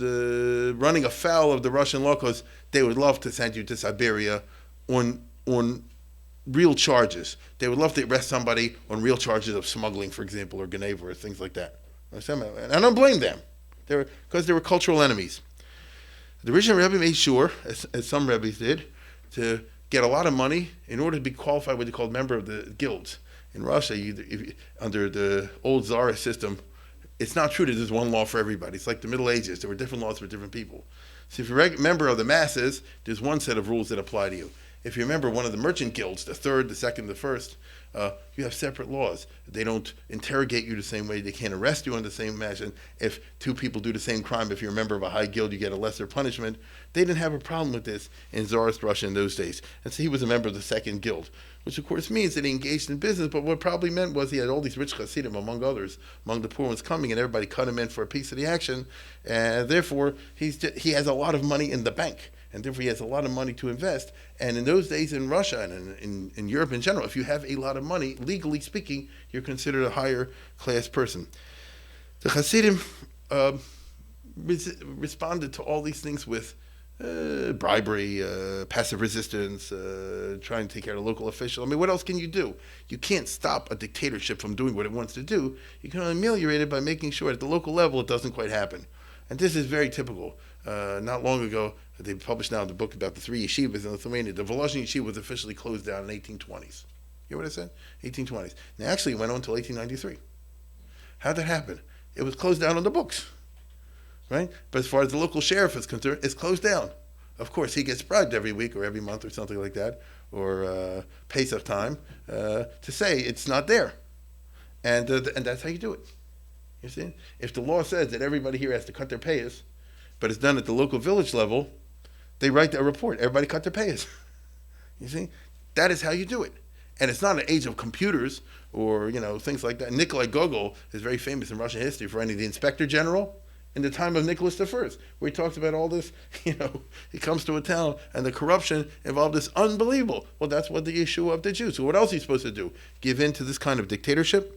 running afoul of the Russian law, because they would love to send you to Siberia on real charges. They would love to arrest somebody on real charges of smuggling, for example, or Geneva, or things like that. And I don't blame them, because they were cultural enemies. The original Rebbe made sure, as some Rebbes did, to get a lot of money in order to be qualified what they called member of the guilds. In Russia, under the old Tsarist system, it's not true that there's one law for everybody. It's like the Middle Ages. There were different laws for different people. So if you're a member of the masses, there's one set of rules that apply to you. If you're a member of one of the merchant guilds, the third, the second, the first, you have separate laws. They don't interrogate you the same way. They can't arrest you on the same fashion. If 2 people do the same crime, if you're a member of a high guild, you get a lesser punishment. They didn't have a problem with this in Tsarist Russia in those days. And so he was a member of the second guild, which of course means that he engaged in business, but what probably meant was he had all these rich Hasidim, among others, among the poor ones coming, and everybody cut him in for a piece of the action, and therefore he has a lot of money in the bank, and therefore he has a lot of money to invest. And in those days in Russia and in Europe in general, if you have a lot of money, legally speaking, you're considered a higher class person. The Hasidim responded to all these things with bribery, passive resistance, trying to take care of a local official. I mean, what else can you do? You can't stop a dictatorship from doing what it wants to do. You can only ameliorate it by making sure at the local level it doesn't quite happen. And this is very typical. Not long ago, they published now the book about the 3 yeshivas in Lithuania. The Volozhin yeshiva was officially closed down in 1820s. You hear what I said? 1820s. Now, actually, it went on until 1893. How'd that happen? It was closed down on the books. Right? But as far as the local sheriff is concerned, it's closed down. Of course, he gets bribed every week or every month or something like that, or Pesach time, to say it's not there. And that's how you do it. You see? If the law says that everybody here has to cut their payas, but it's done at the local village level, they write a report. Everybody cut their payas. You see? That is how you do it. And it's not an age of computers or, things like that. Nikolai Gogol is very famous in Russian history for writing the Inspector General in the time of Nicholas I, where he talks about all this, he comes to a town and the corruption involved is unbelievable. Well, that's what the issue of the Jews. So what else are you supposed to do? Give in to this kind of dictatorship?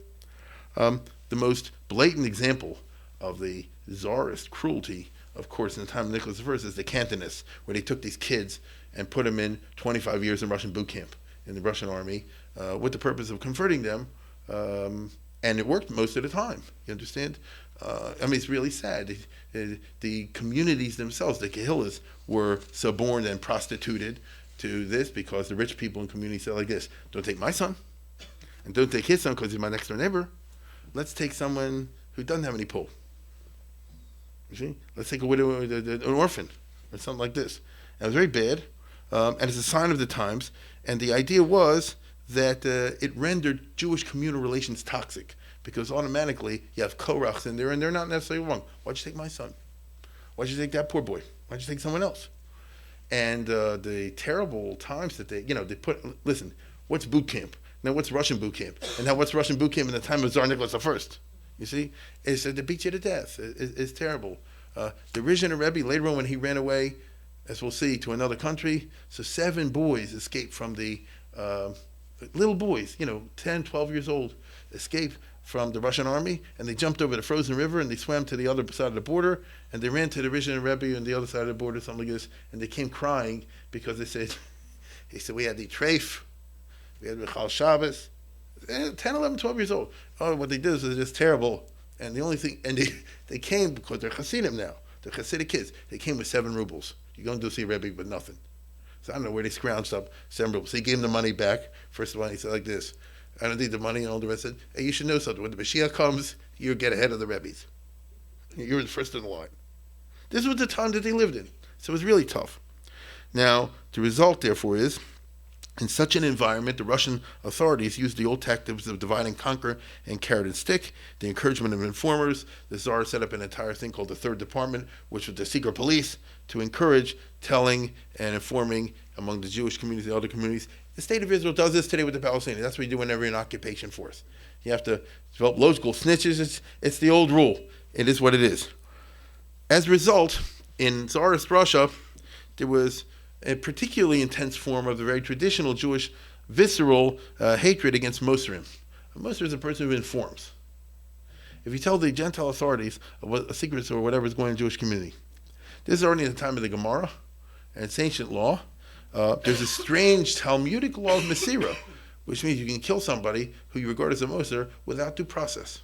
The most blatant example of the czarist cruelty, of course, in the time of Nicholas I, is the Cantonists, where they took these kids and put them in 25 years in Russian boot camp in the Russian army with the purpose of converting them. And it worked most of the time. You understand? It's really sad. The communities themselves, the Kehillas, were suborned and prostituted to this because the rich people in communities said like this: don't take my son, and don't take his son because he's my next door neighbor. Let's take someone who doesn't have any pull. You see? Let's take a widow, an orphan, or something like this. And it was very bad, and it's a sign of the times. And the idea was that it rendered Jewish communal relations toxic, because automatically you have korachs in there, and they're not necessarily wrong. Why'd you take my son? Why'd you take that poor boy? Why'd you take someone else? And the terrible times that they put, listen, what's boot camp? Now what's Russian boot camp? And now what's Russian boot camp in the time of Tsar Nicholas I? You see? It's to beat you to death. It's terrible. The Rizhiner Rebbe, later on when he ran away, as we'll see, to another country, so 7 boys escaped from the, little boys, 10, 12 years old, escaped from the Russian army, and they jumped over the frozen river, and they swam to the other side of the border, and they ran to the Rizhiner Rebbe on the other side of the border, something like this, and they came crying because they said, we had the treif, we had Michal Shabbos, 10, 11, 12 years old. Oh, what they did was just terrible. And the only thing, and they came because they're Hasidim now. They're Hasidic kids. They came with 7 rubles. You're going to see Rebbe with nothing. So I don't know where they scrounged up 7 rubles. So he gave them the money back. First of all, he said like this: I don't need the money. And all the rest said, hey, you should know something. When the Mashiach comes, you get ahead of the Rebbes. You're the first in the line. This was the time that they lived in. So it was really tough. Now, the result, therefore, is, in such an environment, the Russian authorities used the old tactics of divide and conquer and carrot and stick, the encouragement of informers. The Tsar set up an entire thing called the Third Department, which was the secret police, to encourage telling and informing among the Jewish communities, the other communities. The state of Israel does this today with the Palestinians. That's what you do whenever you're an occupation force. You have to develop local snitches. It's the old rule. It is what it is. As a result, in Tsarist Russia, there was a particularly intense form of the very traditional Jewish visceral hatred against Moserim. A Moser is a person who informs. If you tell the Gentile authorities a secret or whatever is going on in the Jewish community, this is already in the time of the Gemara, and it's ancient law. There's a strange Talmudic law of Mesira, which means you can kill somebody who you regard as a Moser without due process.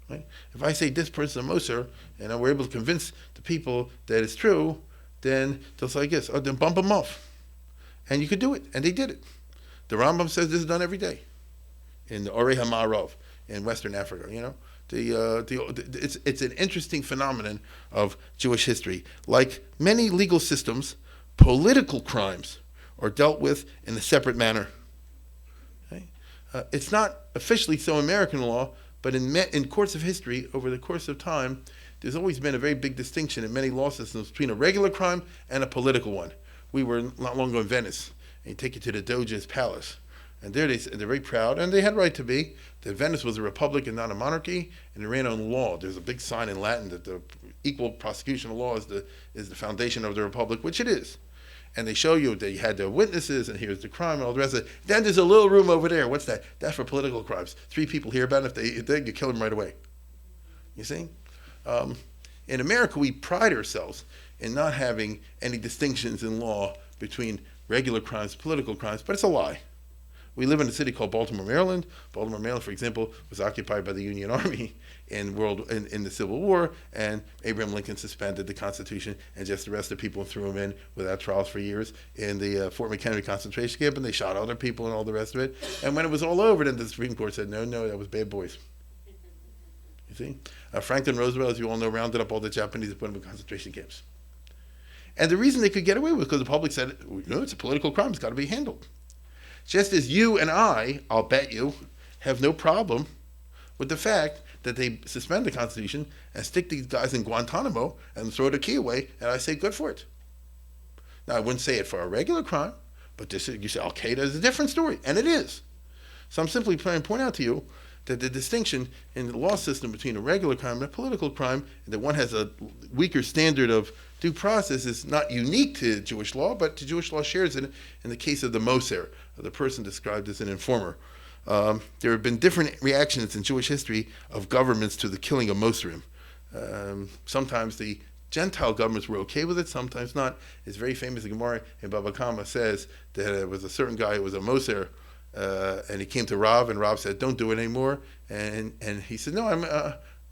Right? If I say this person is a Moser, and we're able to convince the people that it's true, then they'll say, yes, then bump them off. And you could do it. And they did it. The Rambam says this is done every day in the Orei HaMa'arav in Western Africa. It's an interesting phenomenon of Jewish history. Like many legal systems, political crimes are dealt with in a separate manner. Okay? It's not officially so in American law, but in courts of history, over the course of time, there's always been a very big distinction in many law systems between a regular crime and a political one. We were not long ago in Venice, and you take you to the Doge's palace. And there they're very proud, and they had right to be, that Venice was a republic and not a monarchy, and they ran on law. There's a big sign in Latin that the equal prosecution of law is the foundation of the republic, which it is. And they show you that you had the witnesses, and here's the crime, and all the rest of it. Then there's a little room over there. What's that? That's for political crimes. 3 people hear about it. If they you kill them right away. You see? In America, we pride ourselves in not having any distinctions in law between regular crimes, political crimes, but it's a lie. We live in a city called Baltimore, Maryland. Baltimore, Maryland, for example, was occupied by the Union Army in the Civil War, and Abraham Lincoln suspended the Constitution and just arrested people and threw them in without trials for years in the Fort McHenry concentration camp, and they shot other people and all the rest of it. And when it was all over, then the Supreme Court said, no, that was bad boys. You see? Franklin Roosevelt, as you all know, rounded up all the Japanese and put them in concentration camps. And the reason they could get away with it was because the public said, it's a political crime, it's got to be handled. Just as you and I'll bet you, have no problem with the fact that they suspend the Constitution and stick these guys in Guantanamo and throw the key away, and I say good for it. Now, I wouldn't say it for a regular crime, But this is, you say Al-Qaeda is a different story, and it is. So I'm simply trying to point out to you that the distinction in the law system between a regular crime and a political crime, and that one has a weaker standard of due process, is not unique to Jewish law, but Jewish law shares it in the case of the Moser, the person described as an informer. There have been different reactions in Jewish history of governments to the killing of Moserim. Sometimes the Gentile governments were okay with it, sometimes not. It's very famous. The Gemara in Baba Kama says that there was a certain guy who was a Moser, and he came to Rav, and Rav said, "Don't do it anymore." And he said, "No, I'm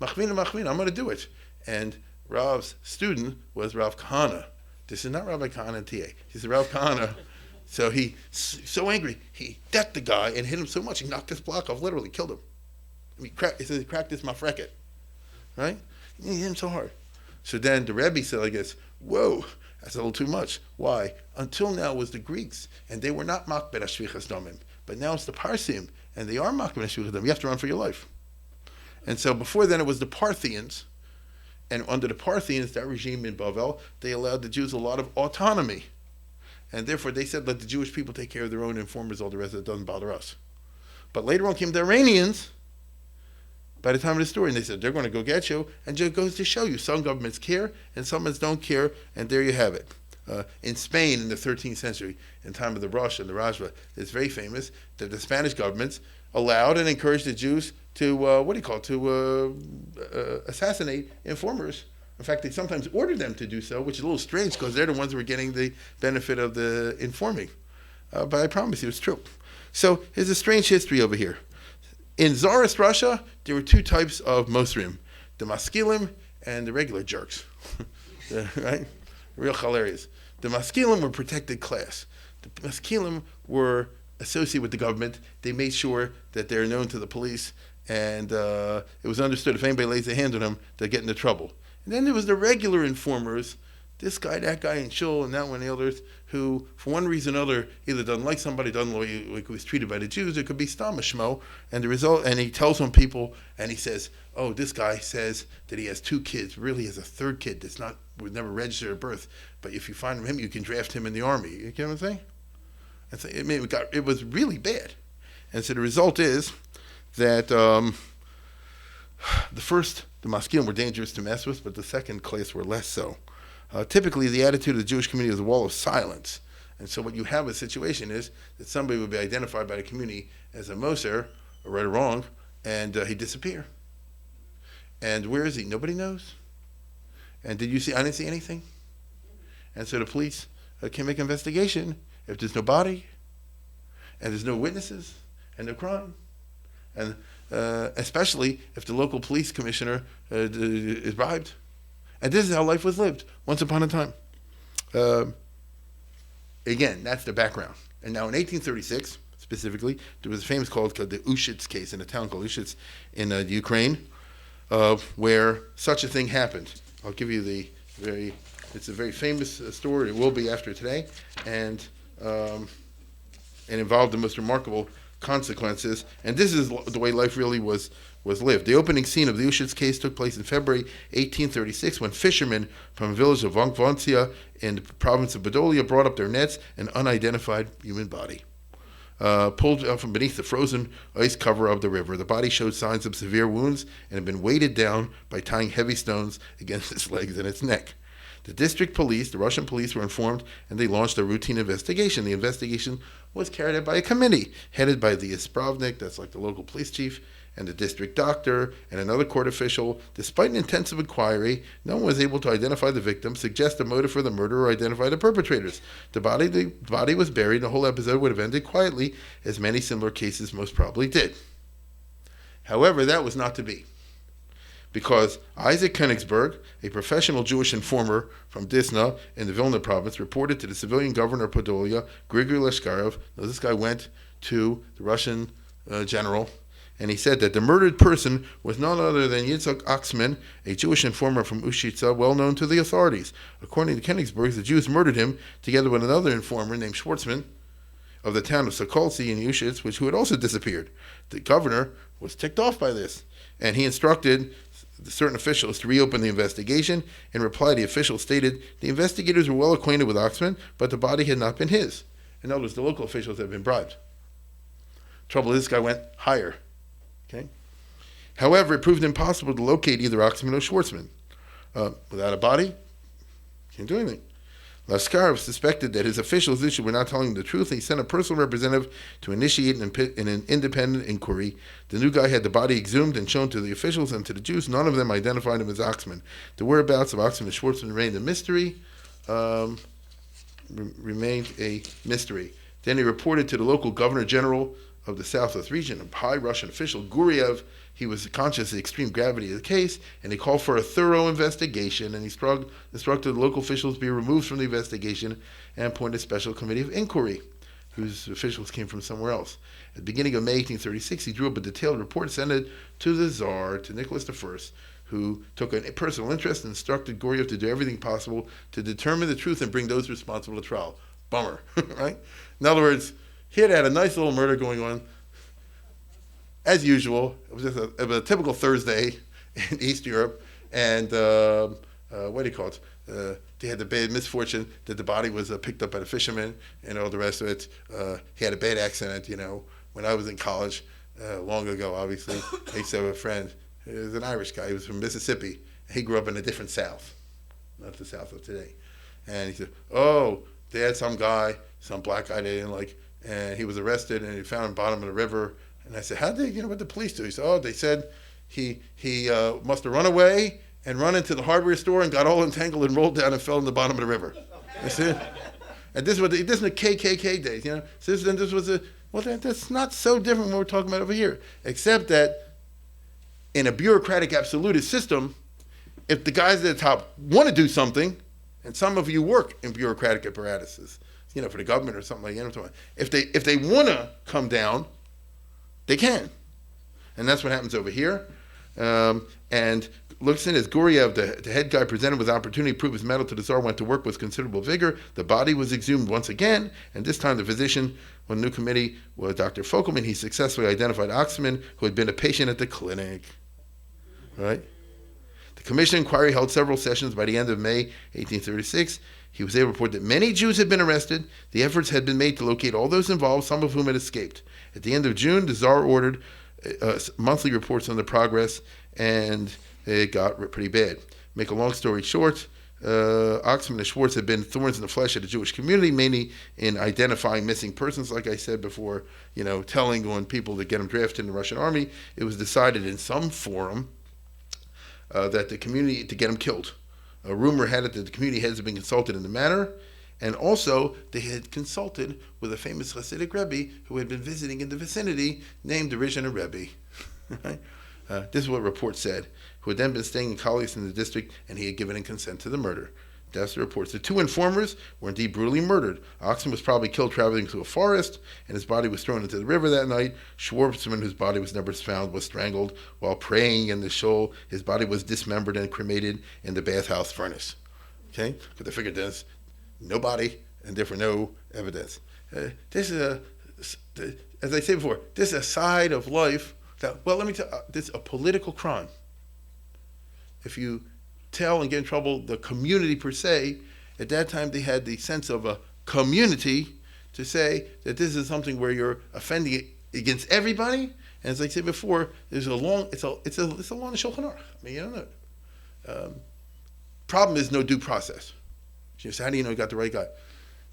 machmina, I'm going to do it." And Rav's student was Rav Kahana. This is not Rabbi Kahana TA. He's Rav Kahana. So he, so angry, he decked the guy and hit him so much he knocked his block off, literally killed him. He said he cracked his mafreket, right? He hit him so hard. So then the Rebbe said, I guess, whoa, that's a little too much. Why? Until now it was the Greeks, and they were not makbed ashvichas damim. But now it's the Parsim, and they are makbed ashvichas damim. You have to run for your life. And so before then it was the Parthians, and under the Parthians, that regime in Bavel, they allowed the Jews a lot of autonomy. And therefore they said, let the Jewish people take care of their own informers, all the rest of it doesn't bother us. But later on came the Iranians, by the time of the story, and they said, they're going to go get you, and it goes to show you, some governments care, and some don't care, and there you have it. In Spain, in the 13th century, in time of the Rosh and the Rajwa, it's very famous that the Spanish governments allowed and encouraged the Jews to, assassinate informers. In fact, they sometimes ordered them to do so, which is a little strange because they're the ones who were getting the benefit of the informing. But I promise you, it's true. So there's a strange history over here. In Tsarist Russia, there were two types of Mosrim, the Maskilim and the regular jerks, right? Real hilarious. The Maskilim were protected class. The Maskilim were associated with the government. They made sure that they're known to the police, and it was understood if anybody lays a hand on them, they'll get into trouble. And then there was the regular informers, this guy, that guy in Shul, and that one, the others, who, for one reason or another, either doesn't like somebody, doesn't like who was treated by the Jews. It could be Stam Shmo, and the result, and he tells on people, and he says, "Oh, this guy says that he has two kids. Really, he has a third kid that's was never registered at birth. But if you find him, you can draft him in the army." You get what I'm saying? And so, it was really bad, and so the result is that the Maskilim were dangerous to mess with, but the second class were less so. Typically, the attitude of the Jewish community is a wall of silence. And so what you have a situation is that somebody would be identified by the community as a Moser, or right or wrong, and he'd disappear. And where is he? Nobody knows. And I didn't see anything. And so the police can make an investigation if there's no body, and there's no witnesses, and no crime. And especially if the local police commissioner is bribed. And this is how life was lived once upon a time. Again, that's the background. And now in 1836, specifically, there was a famous called the Ushitz case in a town called Ushitz in Ukraine, where such a thing happened. I'll give you it's a very famous story. It will be after today. And it involved the most remarkable consequences. And this is the way life really was lived. The opening scene of the Ushitz case took place in February 1836 when fishermen from a village of Vonkvansia in the province of Podolia brought up their nets an unidentified human body. Pulled out from beneath the frozen ice cover of the river. The body showed signs of severe wounds and had been weighted down by tying heavy stones against its legs and its neck. The district police, the Russian police, were informed, and they launched a routine investigation. The investigation was carried out by a committee headed by the Ispravnik, that's like the local police chief, and the district doctor, and another court official. Despite an intensive inquiry, no one was able to identify the victim, suggest a motive for the murder, or identify the perpetrators. The body was buried, and the whole episode would have ended quietly, as many similar cases most probably did. However, that was not to be, because Isaac Königsberg, a professional Jewish informer from Disna in the Vilna province, reported to the civilian governor of Podolia, Grigory Leshkarov. Now, this guy went to the Russian general, and he said that the murdered person was none other than Yitzhak Aksman, a Jewish informer from Ushitza, well known to the authorities. According to Königsberg, the Jews murdered him together with another informer named Schwartzman of the town of Sokolsky in Ushitz, who had also disappeared. The governor was ticked off by this, and he instructed certain officials to reopen the investigation. In reply, the official stated the investigators were well acquainted with Aksman, but the body had not been his. In other words, the local officials have been bribed. Trouble is, this guy went higher. Okay. However, it proved impossible to locate either Oxman or Schwartzman. Without a body, can't do anything. Laskarov suspected that his officials were not telling him the truth, and he sent a personal representative to initiate an independent inquiry. The new guy had the body exhumed and shown to the officials and to the Jews. None of them identified him as Oxman. The whereabouts of Oxman and Schwartzman remained a mystery. Remained a mystery. Then he reported to the local governor general of the Southwest region, a high Russian official, Guriev. He was conscious of the extreme gravity of the case, and he called for a thorough investigation, and he instructed the local officials to be removed from the investigation and appointed a special committee of inquiry, whose officials came from somewhere else. At the beginning of May 1836, he drew up a detailed report, sent it to the Tsar, to Nicholas I, who took a personal interest and instructed Guriev to do everything possible to determine the truth and bring those responsible to trial. Bummer, right? In other words, he had a nice little murder going on. As usual, it was a typical Thursday in East Europe, and what do you call it? They had the bad misfortune that the body was picked up by a fisherman and all the rest of it. He had a bad accident, when I was in college, long ago, obviously. I used to have a friend. He was an Irish guy. He was from Mississippi. He grew up in a different South, not the South of today. And he said, they had some black guy they didn't like, and he was arrested, and he found him bottom of the river. And I said, how did what the police do? He said, they said he must have run away and run into the hardware store and got all entangled and rolled down and fell in the bottom of the river. You see? And this was the KKK days, So this was that's not so different from what we're talking about over here, except that in a bureaucratic absolutist system, if the guys at the top want to do something, and some of you work in bureaucratic apparatuses, for the government or something like that, if they want to come down, they can. And that's what happens over here. And looks in as Guriev, the head guy, presented with the opportunity to prove his mettle to the Tsar, went to work with considerable vigor. The body was exhumed once again, and this time the physician on the new committee was Dr. Fokelman. He successfully identified Oxman, who had been a patient at the clinic. Right? The commission inquiry held several sessions. By the end of May 1836, he was able to report that many Jews had been arrested. The efforts had been made to locate all those involved, some of whom had escaped. At the end of June, the Tsar ordered monthly reports on the progress, and it got pretty bad. Make a long story short, Oxman and Schwartz had been thorns in the flesh of the Jewish community, mainly in identifying missing persons, like I said before, telling on people to get them drafted in the Russian army. It was decided in some forum that the community, to get them killed. A rumor had it that the community heads had been consulted in the matter, and also they had consulted with a famous Hasidic Rebbe who had been visiting in the vicinity, named the Rishon Rebbe. Right? This is what report said, who had then been staying in colleagues in the district, and he had given in consent to the murder. That's the reports. The two informers were indeed brutally murdered. Oxman was probably killed traveling through a forest, and his body was thrown into the river that night. Schwartzman, whose body was never found, was strangled while praying in the shul. His body was dismembered and cremated in the bathhouse furnace. Okay? Because they figured there's no body, and therefore no evidence. This is as I said before, this is a side of life that, let me tell you, this is a political crime. If you tell and get in trouble the community per se, at that time they had the sense of a community to say that this is something where you're offending against everybody. And as I said before, there's a long, it's a long Shulchan Aruch. You don't know. Problem is no due process. You say, how do you know you got the right guy?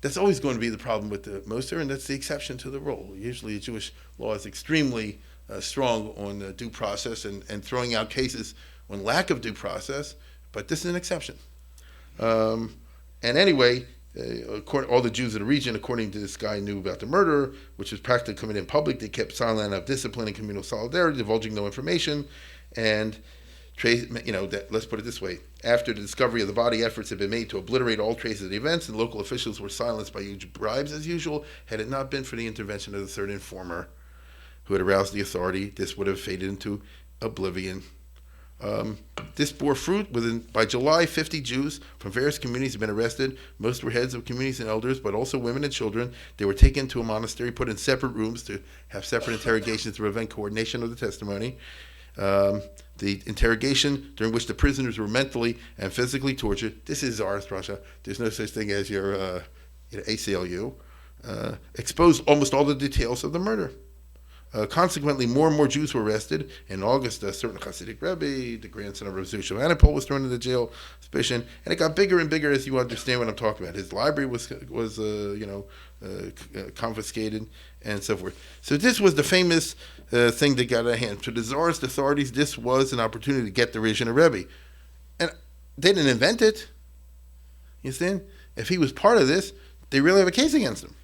That's always going to be the problem with the Moser, and that's the exception to the rule. Usually Jewish law is extremely strong on due process and throwing out cases on lack of due process, but this is an exception. And anyway, all the Jews in the region, according to this guy, knew about the murder, which was practically committed in public. They kept silent of discipline and communal solidarity, divulging no information. And let's put it this way. After the discovery of the body, efforts had been made to obliterate all traces of the events, and local officials were silenced by huge bribes as usual. Had it not been for the intervention of the third informer who had aroused the authority, this would have faded into oblivion. This bore fruit. By July, 50 Jews from various communities had been arrested. Most were heads of communities and elders, but also women and children. They were taken to a monastery, put in separate rooms to have separate interrogations to prevent coordination of the testimony. The interrogation during which the prisoners were mentally and physically tortured. This is Tsarist Russia. There's no such thing as your ACLU. exposed almost all the details of the murder. Consequently, more and more Jews were arrested. In August, a certain Hasidic Rebbe, the grandson of Rav Zusha Anipol, was thrown into jail, suspicion, and it got bigger and bigger as you understand what I'm talking about. His library was confiscated and so forth. So this was the famous thing that got out of hand. To the Tsarist authorities, this was an opportunity to get the Rishon Rebbe, and they didn't invent it. You understand? If he was part of this, they really have a case against him,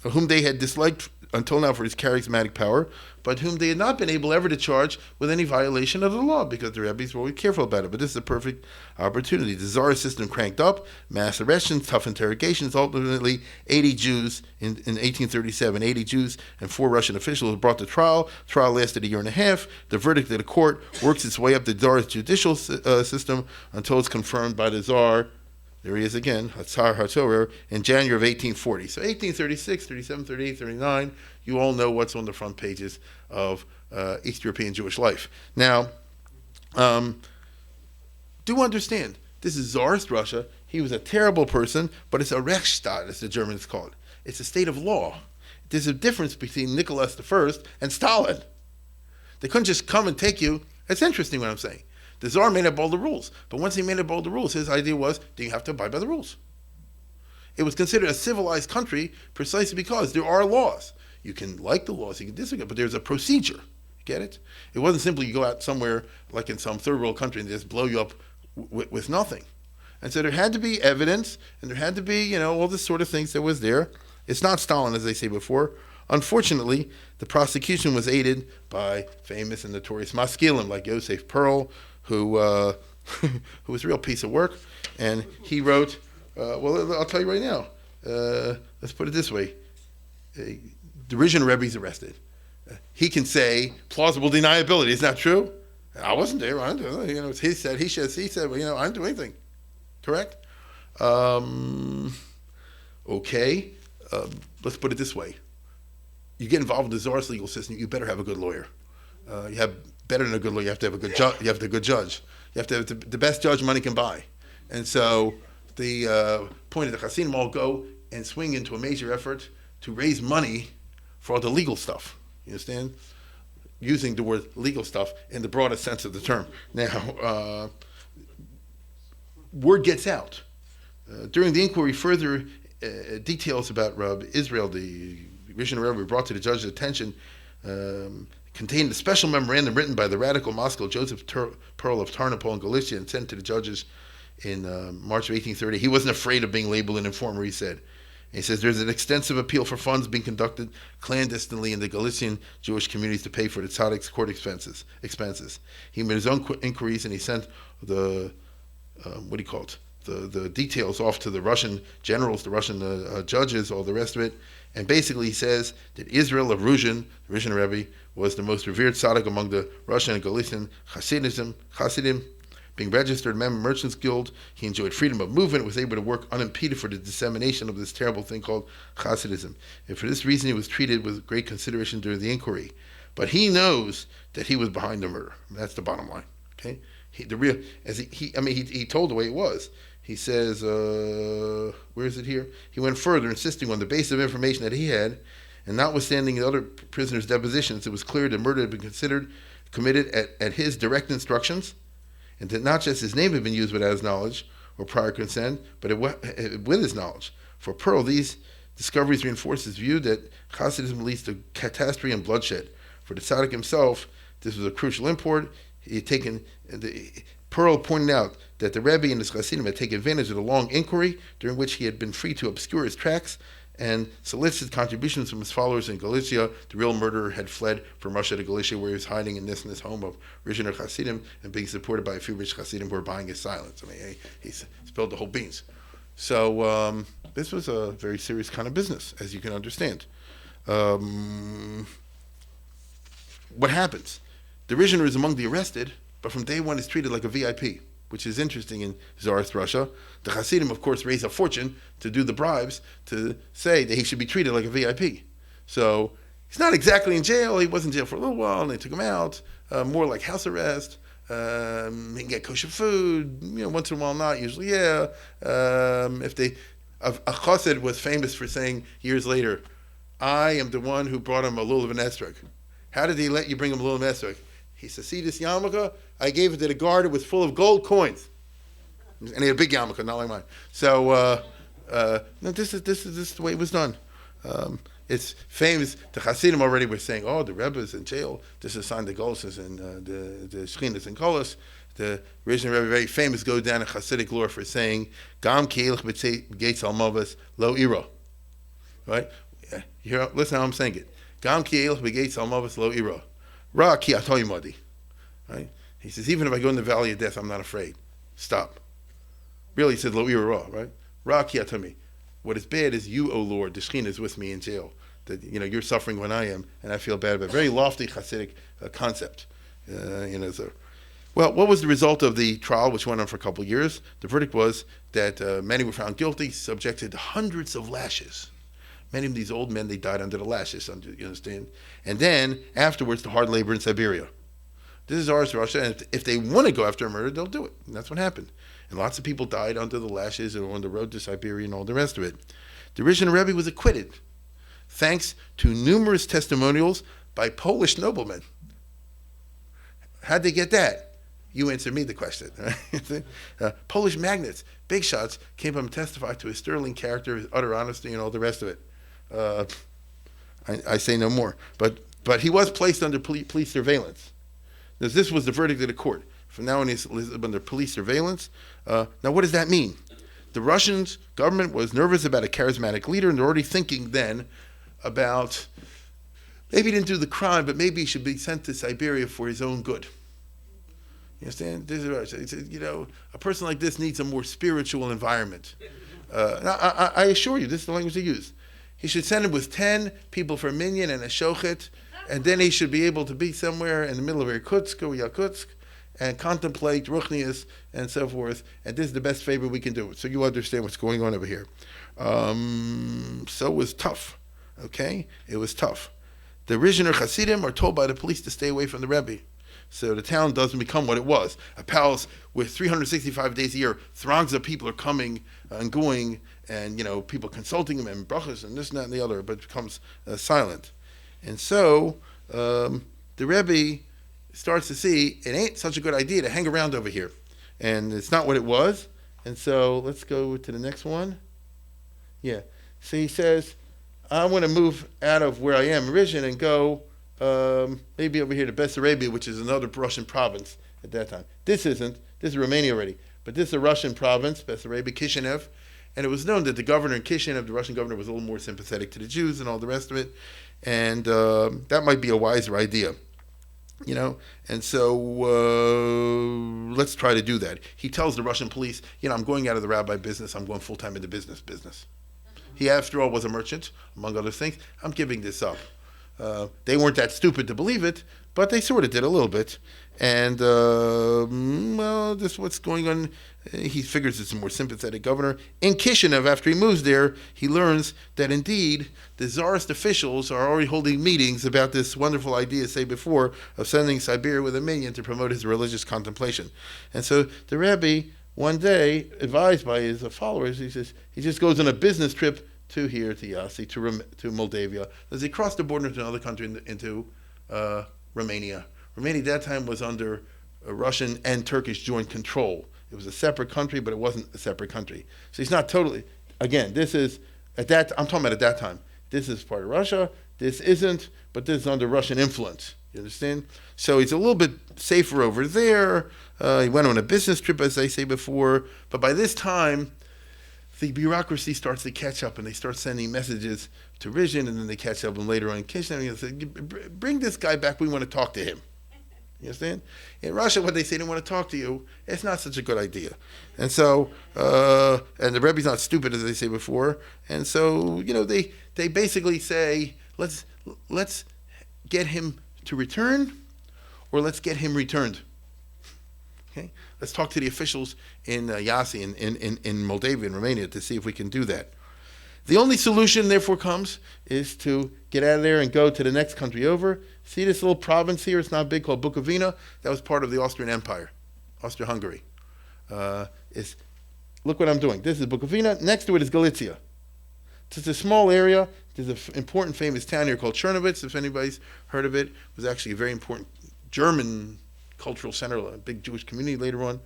whom they had disliked until now for his charismatic power, but whom they had not been able ever to charge with any violation of the law because the rabbis were always careful about it. But this is a perfect opportunity. The Tsar system cranked up, mass arrests, tough interrogations. Ultimately, 80 Jews in 1837, 80 Jews and 4 Russian officials were brought to trial. Trial lasted a year and a half. The verdict of the court works its way up the Tsar's judicial system until it's confirmed by the Tsar. There he is again, Hatzar HaTorah, in January of 1840. So 1836, 37, 38, 39, you all know what's on the front pages of East European Jewish life. Now, do understand, this is Tsarist Russia. He was a terrible person, but it's a Rechtsstaat, as the Germans call it. It's a state of law. There's a difference between Nicholas I and Stalin. They couldn't just come and take you. It's interesting what I'm saying. The Tsar made up all the rules, but once he made up all the rules, his idea was, do you have to abide by the rules? It was considered a civilized country precisely because there are laws. You can like the laws, you can disagree, but there's a procedure. Get it? It wasn't simply you go out somewhere, like in some third world country, and they just blow you up with nothing. And so there had to be evidence, and there had to be, all this sort of things that was there. It's not Stalin, as they say before. Unfortunately, the prosecution was aided by famous and notorious maskilim like Yosef Pearl, who was a real piece of work, and he wrote. I'll tell you right now. Let's put it this way: the Rishon Rebbe's arrested. He can say plausible deniability. Is that true? I wasn't there. I didn't do it. It's he said. He said. Well, I didn't do anything. Correct. Okay. Let's put it this way: you get involved in the Tsar's legal system, you better have a good lawyer. You have better than a good lawyer. You have to have a good judge. You have to have a good judge. You have to have the best judge money can buy. And so the point of the Hasidim all go and swing into a major effort to raise money for all the legal stuff. You understand? Using the word legal stuff in the broadest sense of the term. Now, word gets out. During the inquiry, further details about Rabbi Israel, the Rishon Rebbe, were brought to the judge's attention. Contained a special memorandum written by the radical Moscow Joseph Pearl of Tarnopol in Galicia and sent to the judges in March of 1830. He wasn't afraid of being labeled an informer, he said. And he says there's an extensive appeal for funds being conducted clandestinely in the Galician Jewish communities to pay for the tzaddik's court expenses. He made his own inquiries and he sent the the details off to the Russian generals, the Russian judges, all the rest of it. And basically he says that Israel of Ruzhin, the Rishon Rebbe, was the most revered tzaddik among the Russian and Galician Hasidim. Being registered member of Merchants Guild, he enjoyed freedom of movement, was able to work unimpeded for the dissemination of this terrible thing called Hasidism. And for this reason he was treated with great consideration during the inquiry. But he knows that he was behind the murder. That's the bottom line. Okay? He told the way it was. He says, where is it here? He went further, insisting on the basis of information that he had, and notwithstanding the other prisoners' depositions, it was clear the murder had been committed at his direct instructions, and that not just his name had been used without his knowledge or prior consent, but with his knowledge. For Pearl, these discoveries reinforce his view that Hasidism leads to catastrophe and bloodshed. For the tzaddik himself, this was a crucial import. He had taken Pearl pointed out that the Rebbe and his Hasidim had taken advantage of the long inquiry during which he had been free to obscure his tracks and solicited contributions from his followers in Galicia. The real murderer had fled from Russia to Galicia, where he was hiding in this home of Rishon Hasidim and being supported by a few rich Hasidim who were buying his silence. He spilled the whole beans. So this was a very serious kind of business, as you can understand. What happens? The Rishon is among the arrested, but from day one is treated like a VIP, which is interesting in Tsarist Russia. The Hasidim, of course, raise a fortune to do the bribes to say that he should be treated like a VIP. So he's not exactly in jail. He was in jail for a little while, and they took him out, more like house arrest. He can get kosher food, once in a while not, usually, yeah. a chassid was famous for saying years later, I am the one who brought him a lulav and esrog. How did he let you bring him a lulav and esrog? He said, see this yarmulke? I gave it to the guard. It was full of gold coins. And he had a big yarmulke, not like mine. So no, this is the way it was done. It's famous. The Hasidim already were saying, oh, the Rebbe is in jail. This is signed the Golses and the Shchinas and Kolos. The original Rebbe, very famous, goes down in Hasidic lore for saying, Gam keilch b'gates almavas lo iro. Right? Listen how I'm saying it. Gam keilch b'gates almavas lo iro. Ra ki atoymadi. Right? He says, even if I go in the valley of death, I'm not afraid. Stop. Really, he said lo iro ra, right? Ra ki atomi. What is bad is you, O Lord, the Shekhinah is with me in jail. That you're suffering when I am, and I feel bad about it. Very lofty Hasidic concept. Well, what was the result of the trial, which went on for a couple of years? The verdict was that many were found guilty, subjected to hundreds of lashes. Many of these old men, they died under the lashes, you understand? And then, afterwards, to hard labor in Siberia. This is ours, Russia, and if they want to go after a murder, they'll do it. And that's what happened. And lots of people died under the lashes and on the road to Siberia and all the rest of it. The original Rebbe was acquitted, thanks to numerous testimonials by Polish noblemen. How'd they get that? You answer me the question. Polish magnates, big shots, came up and testified to his sterling character, his utter honesty, and all the rest of it. I say no more. But he was placed under police surveillance. This was the verdict of the court. From now on, he's under police surveillance. Now, what does that mean? The Russian government was nervous about a charismatic leader, and they're already thinking then about, maybe he didn't do the crime, but maybe he should be sent to Siberia for his own good. You understand? This is Russia. He said, a person like this needs a more spiritual environment. I assure you, this is the language they use. He should send him with 10 people for a minyan and a shochet, and then he should be able to be somewhere in the middle of Irkutsk or Yakutsk, and contemplate ruchnias and so forth, and this is the best favor we can do. So you understand what's going on over here. So it was tough, okay? It was tough. The original Hasidim are told by the police to stay away from the Rebbe. So the town doesn't become what it was. A palace with 365 days a year, throngs of people are coming and going, and people consulting him and brachas and this and that and the other, but it becomes silent. And so the Rebbe starts to see it ain't such a good idea to hang around over here. And it's not what it was. And so let's go to the next one. Yeah. So he says, I want to move out of where I am originally and go maybe over here to Bessarabia, which is another Russian province at that time. This is Romania already. But this is a Russian province, Bessarabia, Kishinev. And it was known that the governor in Kishinev, the Russian governor, was a little more sympathetic to the Jews and all the rest of it. And that might be a wiser idea. And so let's try to do that. He tells the Russian police, I'm going out of the rabbi business. I'm going full-time into business. He, after all, was a merchant, among other things. I'm giving this up. They weren't that stupid to believe it, but they sort of did a little bit. And, this is what's going on. He figures it's a more sympathetic governor. In Kishinev, after he moves there, he learns that indeed the czarist officials are already holding meetings about this wonderful idea, say before, of sending Siberia with a minion to promote his religious contemplation. And so the Rebbe, one day, advised by his followers, he says, he just goes on a business trip to here, to Yassi, to Moldavia. As he crossed the border into another country, into Romania. Romania at that time was under Russian and Turkish joint control. It was a separate country, but it wasn't a separate country. So he's not totally, again, this is, I'm talking about at that time. This is part of Russia, this isn't, but this is under Russian influence. You understand? So he's a little bit safer over there. He went on a business trip, as I say before. But by this time, the bureaucracy starts to catch up, and they start sending messages to Rizhin, and then they catch up, and later on in Kishinev, they say, bring this guy back, we want to talk to him. You understand? In Russia, when they say they want to talk to you, it's not such a good idea. And so, and the Rebbe's not stupid, as they say before. And so, they basically say, let's get him to return, or let's get him returned. Okay? Let's talk to the officials in Yassi, in Moldavia, in Romania, to see if we can do that. The only solution, therefore, comes is to get out of there and go to the next country over. See this little province here? It's not big, called Bukovina. That was part of the Austrian Empire, Austria-Hungary. It's look what I'm doing. This is Bukovina. Next to it is Galicia. It's a small area. There's an important famous town here called Chernowitz, if anybody's heard of it. It was actually a very important German cultural center, a big Jewish community later on.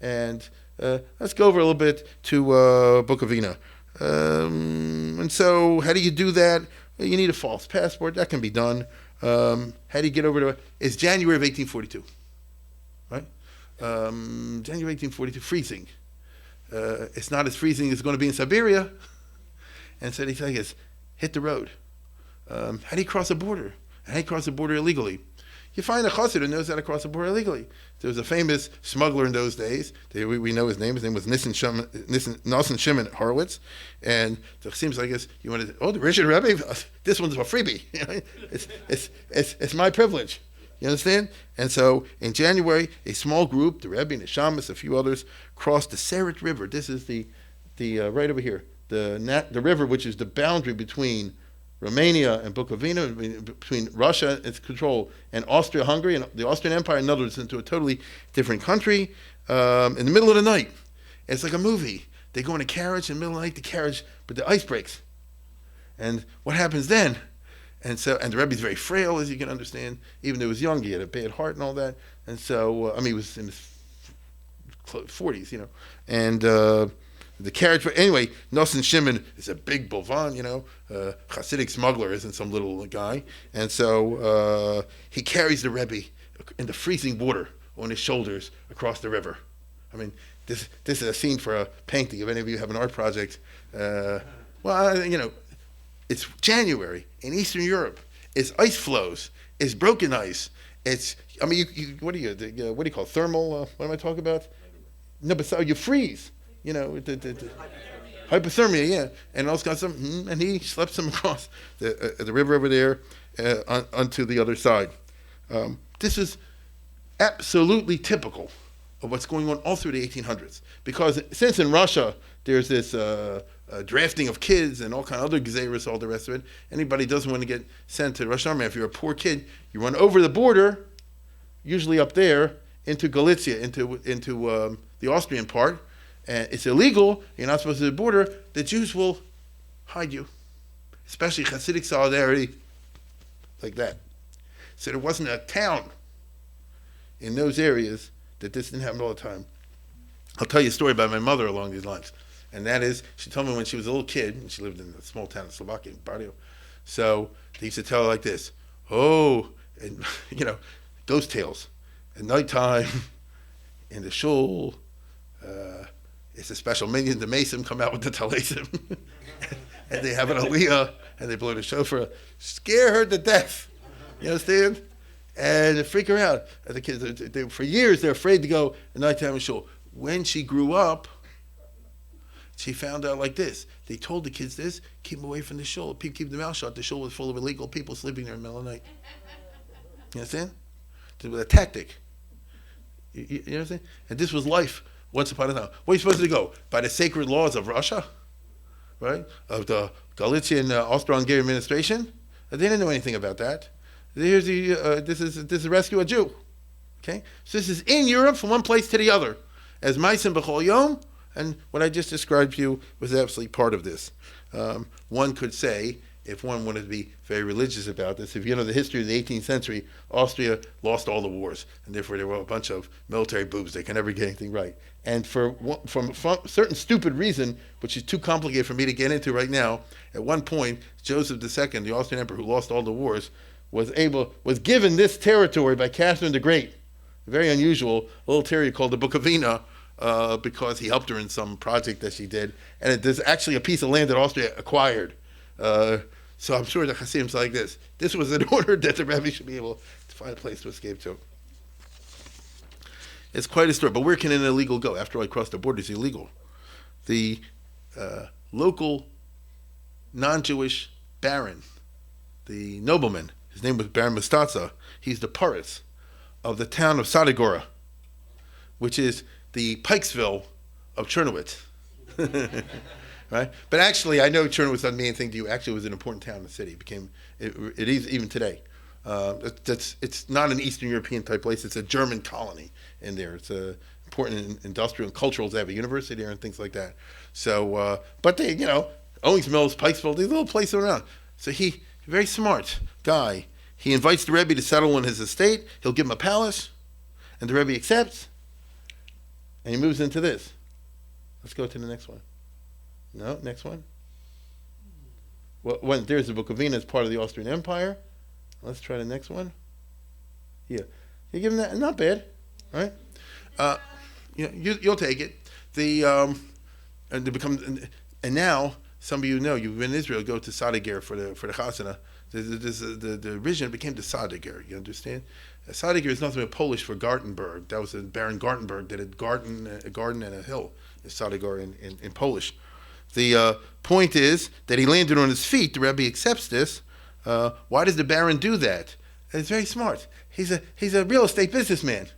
And let's go over a little bit to Bukovina. And so how do you do that? Well, you need a false passport. That can be done. How do you get over to it? It's January of 1842, right? January 1842, freezing. It's not as freezing as it's going to be in Siberia. And so they tell you, hit the road. How do you cross a border? How do you cross a border illegally? You find a chassid who knows how to cross a border illegally. There was a famous smuggler in those days. We know his name. His name was Nosson Shimon Horowitz. And it seems like you want to, the Rishon Rebbe, this one's a freebie. It's my privilege. You understand? And so in January, a small group, the Rebbe and the Shamas, a few others, crossed the Seret River. This is the right over here. The river, which is the boundary between Romania and Bukovina, between Russia, its control, and Austria-Hungary and the Austrian Empire. In other words, into a totally different country in the middle of the night. It's like a movie. They go in a carriage in the middle of the night, but the ice breaks. And what happens then? And the Rebbe's very frail, as you can understand. Even though he was young, he had a bad heart and all that. And so, he was in his 40s, And the carriage, but anyway, Nosson Shimon is a big bovan, Hasidic smuggler isn't some little guy. And so he carries the Rebbe in the freezing water on his shoulders across the river. I mean, this is a scene for a painting. If any of you have an art project, it's January in Eastern Europe. It's ice floes. It's broken ice. What do you call it? Thermal? What am I talking about? No, but so you freeze. Hypothermia, yeah, and all kinds of stuff. And he schleps them across the river over there onto the other side. This is absolutely typical of what's going on all through the 1800s, because since in Russia there's this drafting of kids and all kind of other gezeras, all the rest of it. Anybody doesn't want to get sent to the Russian army. If you're a poor kid, you run over the border, usually up there into Galicia, into the Austrian part. And it's illegal, you're not supposed to the border, the Jews will hide you. Especially Hasidic solidarity, like that. So there wasn't a town in those areas that this didn't happen all the time. I'll tell you a story about my mother along these lines. And that is, she told me when she was a little kid, and she lived in a small town in Slovakia, Barrio. So they used to tell her like this, and ghost tales. At nighttime, in the shul, it's a special minion, the Mason come out with the Talesim. And they have an aliyah, and they blow the shofar, scare her to death. You understand? And freak her out. And the kids, for years, they're afraid to go at nighttime in shul. When she grew up, she found out like this. They told the kids this, keep them away from the shul. Keep the mouth shut. The shul was full of illegal people sleeping there in the middle of the night. You understand? It was a tactic. You understand? And this was life. Once upon a time. Where are you supposed to go? By the sacred laws of Russia? Right? Of the Galician Austro-Hungarian administration? They didn't know anything about that. This is rescue a Jew. Okay? So this is in Europe from one place to the other. As Maisim B'chol Yom, and what I just described to you was absolutely part of this. One could say, if one wanted to be very religious about this, if you know the history of the 18th century, Austria lost all the wars, and therefore there were a bunch of military boobs. They can never get anything right. And from a certain stupid reason, which is too complicated for me to get into right now, at one point, Joseph II, the Austrian emperor who lost all the wars, was given this territory by Catherine the Great. Very unusual, a little territory called the Bukovina, because he helped her in some project that she did. And there's actually a piece of land that Austria acquired. So I'm sure the Hasidim's like this. This was in order that the Rebbe should be able to find a place to escape to. It's quite a story, but where can an illegal go? After all, across the border is illegal. The local non-Jewish baron, the nobleman, his name was Baron Mustatsa, he's the paris of the town of Sadigora, which is the Pikesville of Chernowitz. Right? But actually, I know Chernowitz doesn't mean anything to you. Actually, it was an important town in the city. It is even today. It's not an Eastern European type place. It's a German colony in there. It's important industrial and cultural to have a university there and things like that. So, but they, Owings Mills, Pikesville, these little places around. So he, very smart guy, he invites the Rebbe to settle on his estate. He'll give him a palace, and the Rebbe accepts, and he moves into this. Let's go to the next one. No, next one. Well, when there's the Bukovina as part of the Austrian Empire. Let's try the next one. Yeah, you give him that. Not bad, right? You'll take it. And they become, and now some of you know you've been in Israel. Go to Sadiger for the Chasana. The origin became the Sadiger. You understand? Sadiger is nothing but Polish for Gartenberg. That was Baron Gartenberg that had a garden and a hill. Sadiger in Polish. The point is that he landed on his feet. The Rebbe accepts this. Why does the Baron do that? It's very smart. He's a real estate businessman.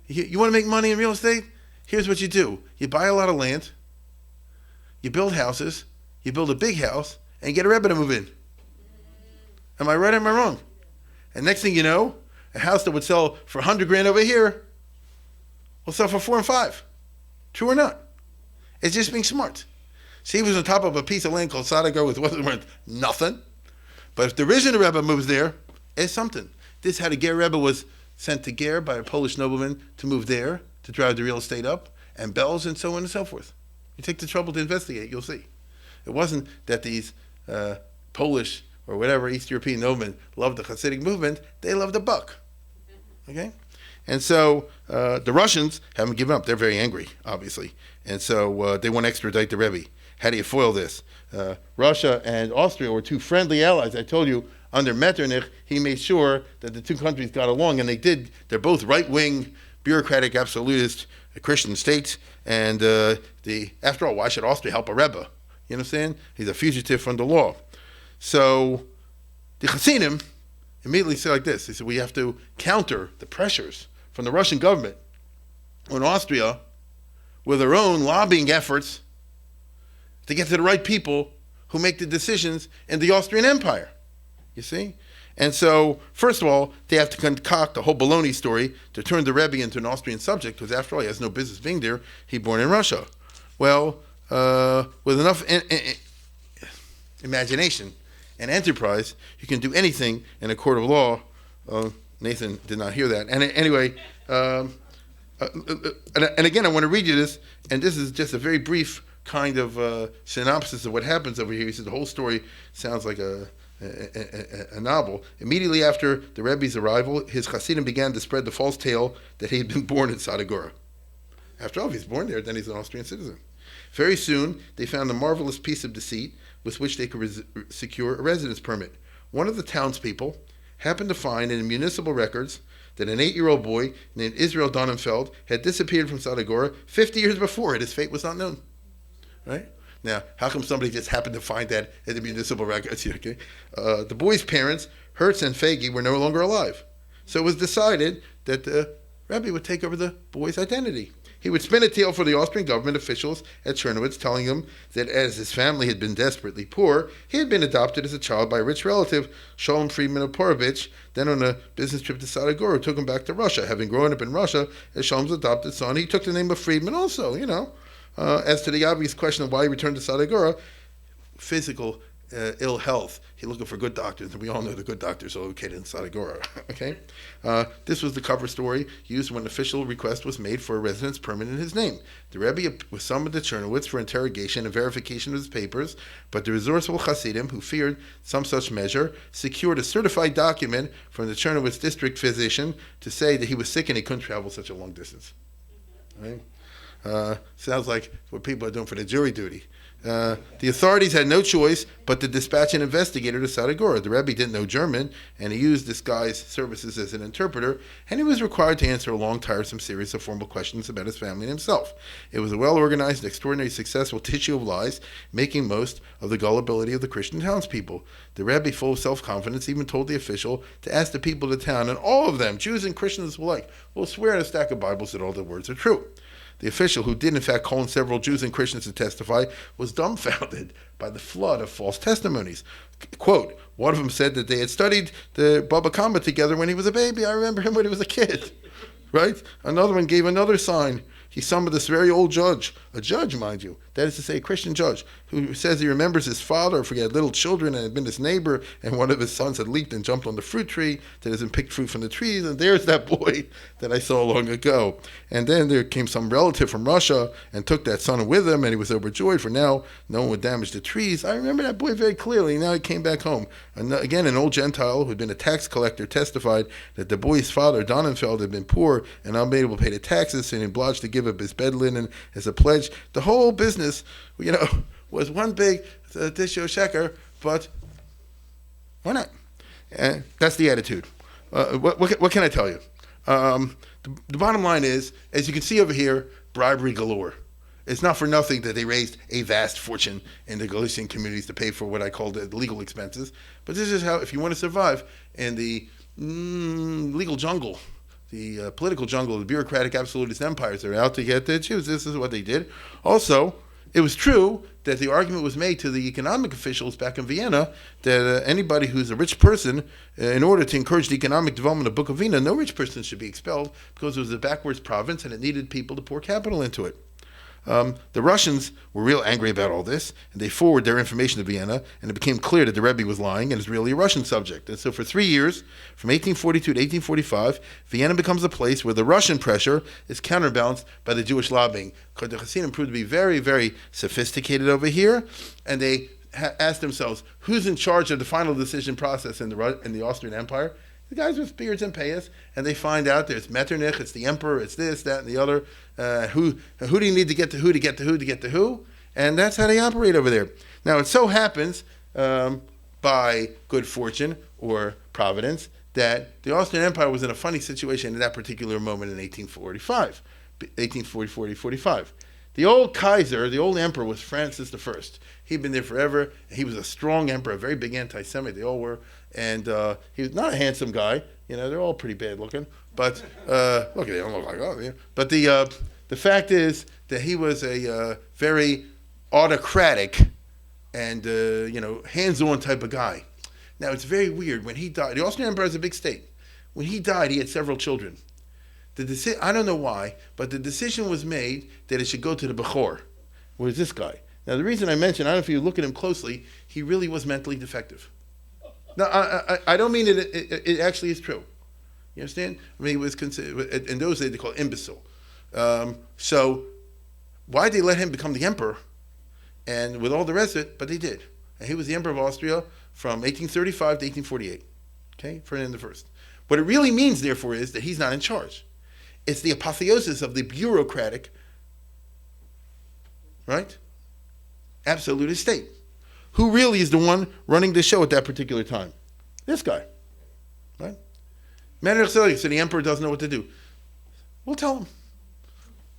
You want to make money in real estate? Here's what you do. You buy a lot of land. You build houses. You build a big house. And you get a Rebbe to move in. Am I right or am I wrong? And next thing you know, a house that would sell for $100,000 over here will sell for $4 and $5. True or not? It's just being smart. See, he was on top of a piece of land called Sadiger with wasn't worth nothing. But if the original Rebbe moves there, it's something. This is how the Ger Rebbe was sent to Ger by a Polish nobleman to move there, to drive the real estate up, and bells and so on and so forth. You take the trouble to investigate, you'll see. It wasn't that these Polish or whatever East European noblemen loved the Hasidic movement, they loved the buck. Okay? And so the Russians haven't given up. They're very angry, obviously. And so they want to extradite the Rebbe. How do you foil this? Russia and Austria were two friendly allies. I told you, under Metternich, he made sure that the two countries got along, and they did. They're both right-wing, bureaucratic, absolutist Christian states. And after all, why should Austria help a Rebbe? You understand? He's a fugitive from the law. So the Hasidim immediately said like this. They said, we have to counter the pressures from the Russian government on Austria with our own lobbying efforts to get to the right people who make the decisions in the Austrian Empire. You see? And so, first of all, they have to concoct a whole baloney story to turn the Rebbe into an Austrian subject, because after all, he has no business being there. He's born in Russia. Well, with enough imagination and enterprise, you can do anything in a court of law. Nathan did not hear that. And anyway, and again, I want to read you this, and this is just a very brief kind of synopsis of what happens over here. He says the whole story sounds like a novel. Immediately after the Rebbe's arrival, his Hasidim began to spread the false tale that he had been born in Sadagora. After all, if he's born there, then he's an Austrian citizen. Very soon, they found a marvelous piece of deceit with which they could secure a residence permit. One of the townspeople happened to find in the municipal records that an 8-year-old boy named Israel Donenfeld had disappeared from Sadagora 50 years before it. His fate was not known. Right? Now, how come somebody just happened to find that in the municipal records? Okay? The boy's parents, Hertz and Fagi, were no longer alive. So it was decided that the Rebbe would take over the boy's identity. He would spin a tale for the Austrian government officials at Chernowitz, telling them that as his family had been desperately poor, he had been adopted as a child by a rich relative, Sholem Friedman of Porovitch, then on a business trip to Sadagora, who took him back to Russia. Having grown up in Russia as Sholem's adopted son, he took the name of Friedman also, As to the obvious question of why he returned to Sadagora, physical ill health. He's looking for good doctors, and we all know the good doctors are located in Sadagora. Okay, this was the cover story used when an official request was made for a residence permit in his name. The Rebbe was summoned to Chernowitz for interrogation and verification of his papers, but the resourceful Hasidim, who feared some such measure, secured a certified document from the Chernowitz district physician to say that he was sick and he couldn't travel such a long distance. Right? Sounds like what people are doing for their jury duty. The authorities had no choice but to dispatch an investigator to Sadagora. The Rebbe didn't know German, and he used this guy's services as an interpreter, and he was required to answer a long, tiresome series of formal questions about his family and himself. It was a well-organized and extraordinarily successful tissue of lies, making most of the gullibility of the Christian townspeople. The Rebbe, full of self-confidence, even told the official to ask the people of the town, and all of them, Jews and Christians alike, will swear on a stack of Bibles that all the words are true. The official, who did in fact call in several Jews and Christians to testify, was dumbfounded by the flood of false testimonies. Quote, one of them said that they had studied the Baba Kama together when he was a baby. I remember him when he was a kid. right? Another one gave another sign. He summoned this very old judge, a judge, mind you, that is to say, a Christian judge, who says he remembers his father, for he had little children and had been his neighbor, and one of his sons had leaped and jumped on the fruit tree that hasn't picked fruit from the trees, and there's that boy that I saw long ago. And then there came some relative from Russia and took that son with him, and he was overjoyed, for now no one would damage the trees. I remember that boy very clearly. Now he came back home. And again, an old Gentile who had been a tax collector testified that the boy's father, Donenfeld, had been poor and unable to pay the taxes, and obliged to give up his bed linen as a pledge. The whole business, was one big disho sheker, but why not? That's the attitude. What can I tell you? The bottom line is, as you can see over here, bribery galore. It's not for nothing that they raised a vast fortune in the Galician communities to pay for what I call the legal expenses. But this is how, if you want to survive in the legal jungle, the political jungle, the bureaucratic absolutist empires that are out to get the Jews, this is what they did. Also, it was true that the argument was made to the economic officials back in Vienna that anybody who's a rich person, in order to encourage the economic development of Bukovina, no rich person should be expelled because it was a backwards province and it needed people to pour capital into it. The Russians were real angry about all this, and they forwarded their information to Vienna, and it became clear that the Rebbe was lying and is really a Russian subject. And so for 3 years, from 1842 to 1845, Vienna becomes a place where the Russian pressure is counterbalanced by the Jewish lobbying. Because the Hasidim proved to be very, very sophisticated over here, and they asked themselves, who's in charge of the final decision process in the Austrian Empire? The guys with beards and payas, and they find out there's Metternich, it's the emperor, it's this, that, and the other. Who do you need to get to who to get to who to get to who? And that's how they operate over there. Now, it so happens, by good fortune or providence, that the Austrian Empire was in a funny situation at that particular moment in 1845. The old Kaiser, the old emperor, was Francis I. He'd been there forever. He was a strong emperor, a very big anti-Semite. They all were. And he was not a handsome guy. They're all pretty bad looking. But, look, they don't look like us. But the fact is that he was a very autocratic and, hands-on type of guy. Now, it's very weird. When he died, the Austrian Empire is a big state. When he died, he had several children. I don't know why, but the decision was made that it should go to the Bechor, who was this guy. Now, the reason I mentioned, I don't know if you look at him closely, he really was mentally defective. Now, I don't mean it actually is true. You understand? I mean, he was considered, in those days, they called imbecile. So, why did they let him become the emperor? And with all the rest of it, but they did. And he was the emperor of Austria from 1835 to 1848. Okay, Ferdinand I. What it really means, therefore, is that he's not in charge. It's the apotheosis of the bureaucratic, right, absolutist state. Who really is the one running the show at that particular time? This guy, right? So the emperor doesn't know what to do. We'll tell him.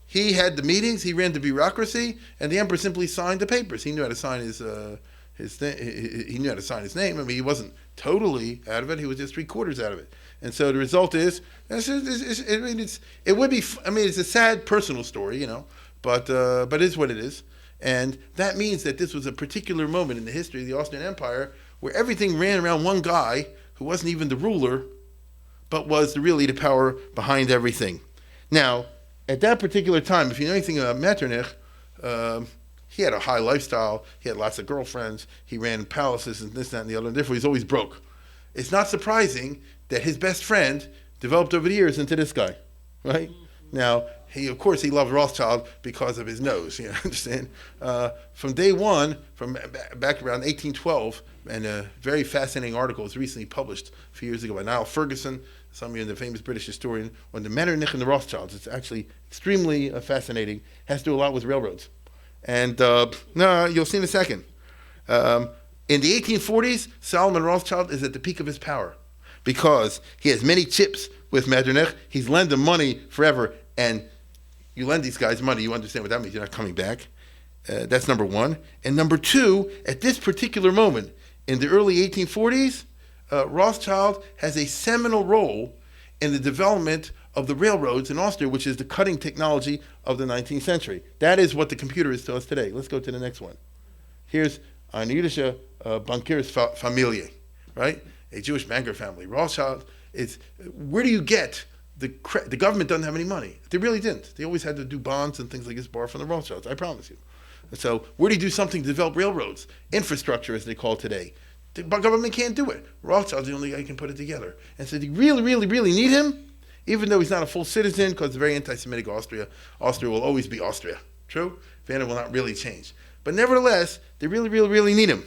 He had the meetings, he ran the bureaucracy, and the emperor simply signed the papers. He knew how to sign his he knew how to sign his name. I mean, he wasn't totally out of it. He was just 3/4 out of it. And so the result is, it's a sad personal story, but it is what it is. And that means that this was a particular moment in the history of the Austrian Empire where everything ran around one guy who wasn't even the ruler, but was really the power behind everything. Now, at that particular time, if you know anything about Metternich, he had a high lifestyle, he had lots of girlfriends, he ran palaces and this, that, and the other, and therefore he's always broke. It's not surprising that his best friend developed over the years into this guy, right? Now, he loved Rothschild because of his nose, you understand? From day one, from back around 1812, and a very fascinating article was recently published a few years ago by Niall Ferguson, some of you, the famous British historian, on the Metternich and the Rothschilds. It's actually extremely fascinating. Has to do a lot with railroads. And you'll see in a second. In the 1840s, Solomon Rothschild is at the peak of his power because he has many chips with Metternich. He's lent them money forever, and you lend these guys money, you understand what that means. You're not coming back. That's number one. And number two, at this particular moment, in the early 1840s, Rothschild has a seminal role in the development of the railroads in Austria, which is the cutting technology of the 19th century. That is what the computer is to us today. Let's go to the next one. Here's eine jüdische Bankiersfamilie, right? A Jewish banker family. Rothschild is, where do you get the government doesn't have any money. They really didn't. They always had to do bonds and things like this, borrow from the Rothschilds, I promise you. And so where do you do something to develop railroads? Infrastructure, as they call it today. The government can't do it. Rothschild's the only guy who can put it together. And so they really, really, really need him, even though he's not a full citizen, because it's very anti-Semitic Austria. Austria will always be Austria. True? Vienna will not really change. But nevertheless, they really, really, really need him.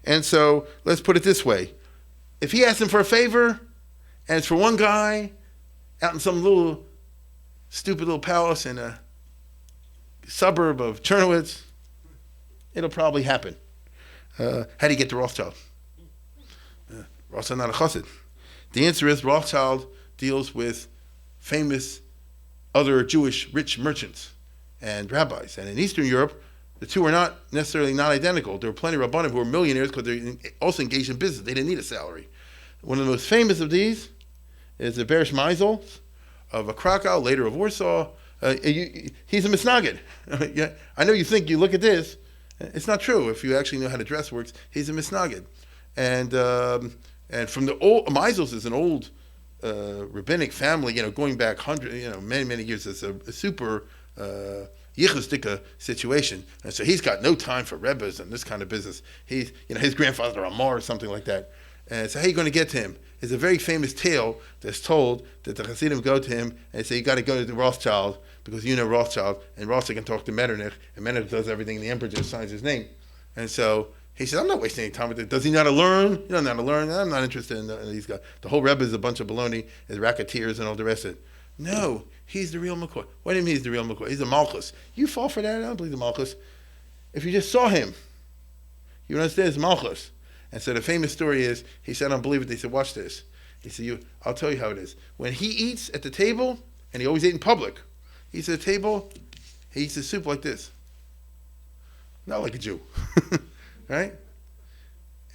And so let's put it this way. If he asks him for a favor, and it's for one guy out in some little stupid little palace in a suburb of Chernowitz, it'll probably happen. How do you get to Rothschild? Rothschild not a chassid. The answer is Rothschild deals with famous other Jewish rich merchants and rabbis. And in Eastern Europe, the two are not necessarily not identical. There were plenty of rabbanim who were millionaires because they're also engaged in business. They didn't need a salary. One of the most famous of these is the Berish Meisel of Krakow, later of Warsaw. He's a misnagid. Yeah, I know you think you look at this. It's not true. If you actually know how the dress works, he's a misnagid. And from the old, Meisels is an old rabbinic family, going back many years. It's a super yichusdika situation. And so he's got no time for rebbes and this kind of business. He's, his grandfather Amar or something like that. And so how are you going to get to him? It's a very famous tale that's told that the Hasidim go to him and say, you got to go to the Rothschild because you know Rothschild, and Rothschild can talk to Metternich, and Metternich does everything, and the emperor just signs his name. And so he says, I'm not wasting any time with it. Does he know how to learn? You don't know how to learn. I'm not interested in these guys. The whole Rebbe is a bunch of baloney, is racketeers and all the rest of it. No, he's the real McCoy. What do you mean he's the real McCoy? He's a Malchus. You fall for that? I don't believe the Malchus. If you just saw him, you would understand it's Malchus. And so the famous story is, he said, I don't believe it. They said, watch this. He said, I'll tell you how it is. When he eats at the table, and he always ate in public, he eats at the table, he eats the soup like this. Not like a Jew. Right?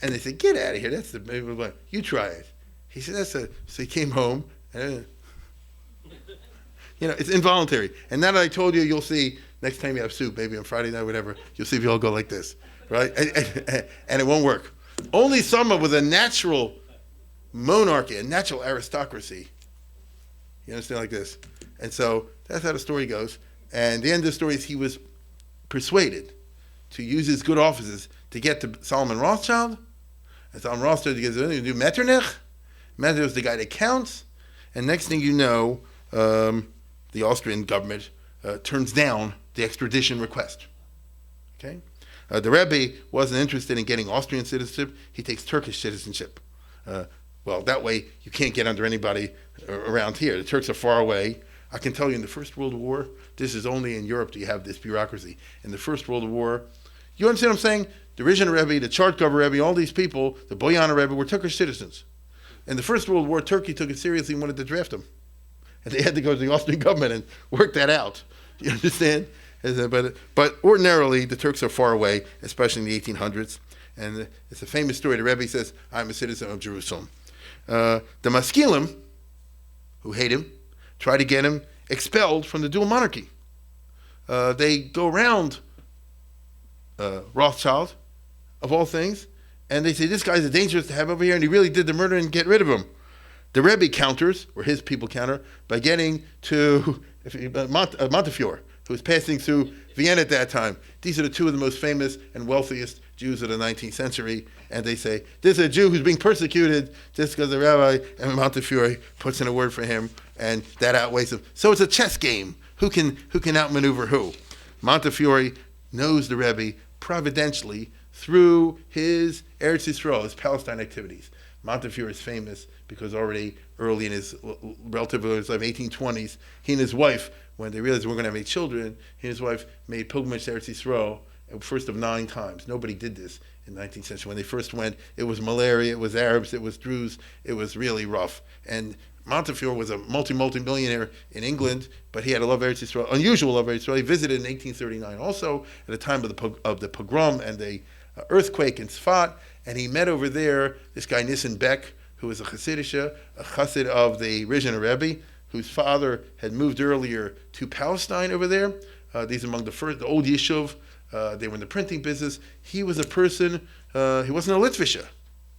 And they said, get out of here. That's the baby. You try it. He said, so he came home, and it's involuntary. And now that I told you, you'll see next time you have soup, maybe on Friday night, whatever, you'll see if you all go like this. Right? And it won't work. Only someone with a natural monarchy, a natural aristocracy, you understand, like this. And so that's how the story goes. And the end of the story is he was persuaded to use his good offices to get to Solomon Rothschild. And Solomon Rothschild gets to do Metternich. Metternich is the guy that counts. And next thing you know, the Austrian government turns down the extradition request. Okay? The Rebbe wasn't interested in getting Austrian citizenship. He takes Turkish citizenship. Well, that way you can't get under anybody around here. The Turks are far away. I can tell you in the First World War, this is only in Europe do you have this bureaucracy. In the First World War, you understand what I'm saying? The Rizhiner Rebbe, the Chartkover Rebbe, all these people, the Boyana Rebbe, were Turkish citizens. In the First World War, Turkey took it seriously and wanted to draft them. And they had to go to the Austrian government and work that out. You understand? But ordinarily, the Turks are far away, especially in the 1800s. And it's a famous story. The Rebbe says, I'm a citizen of Jerusalem. The Maskilim, who hate him, try to get him expelled from the dual monarchy. They go around Rothschild, of all things, and they say, this guy's dangerous to have over here, and he really did the murder, and get rid of him. The Rebbe counters, or his people counter, by getting to Montefiore, who was passing through Vienna at that time. These are the two of the most famous and wealthiest Jews of the 19th century, and they say, this is a Jew who's being persecuted just because the rabbi, and Montefiore puts in a word for him, and that outweighs him. So it's a chess game. Who can outmaneuver who? Montefiore knows the Rebbe providentially through his Eretz Yisrael, his Palestine activities. Montefiore is famous because already early in his relative life, 1820s, he and his wife, when they realized they weren't going to have any children, he and his wife made pilgrimage to Eretz Yisrael, first of 9 times. Nobody did this in the 19th century. When they first went, it was malaria, it was Arabs, it was Druze, it was really rough. And Montefiore was a multi-millionaire in England, but he had a love of Eretz Yisrael, unusual love of Eretz Yisrael. He visited in 1839 also, at the time of the pogrom and the earthquake in Sfat, and he met over there this guy Nissen Beck, who was a chassid of the Rizhiner Rebbe, whose father had moved earlier to Palestine over there. These are among the old Yishuv. They were in the printing business. He was a person, he wasn't a Litvisha,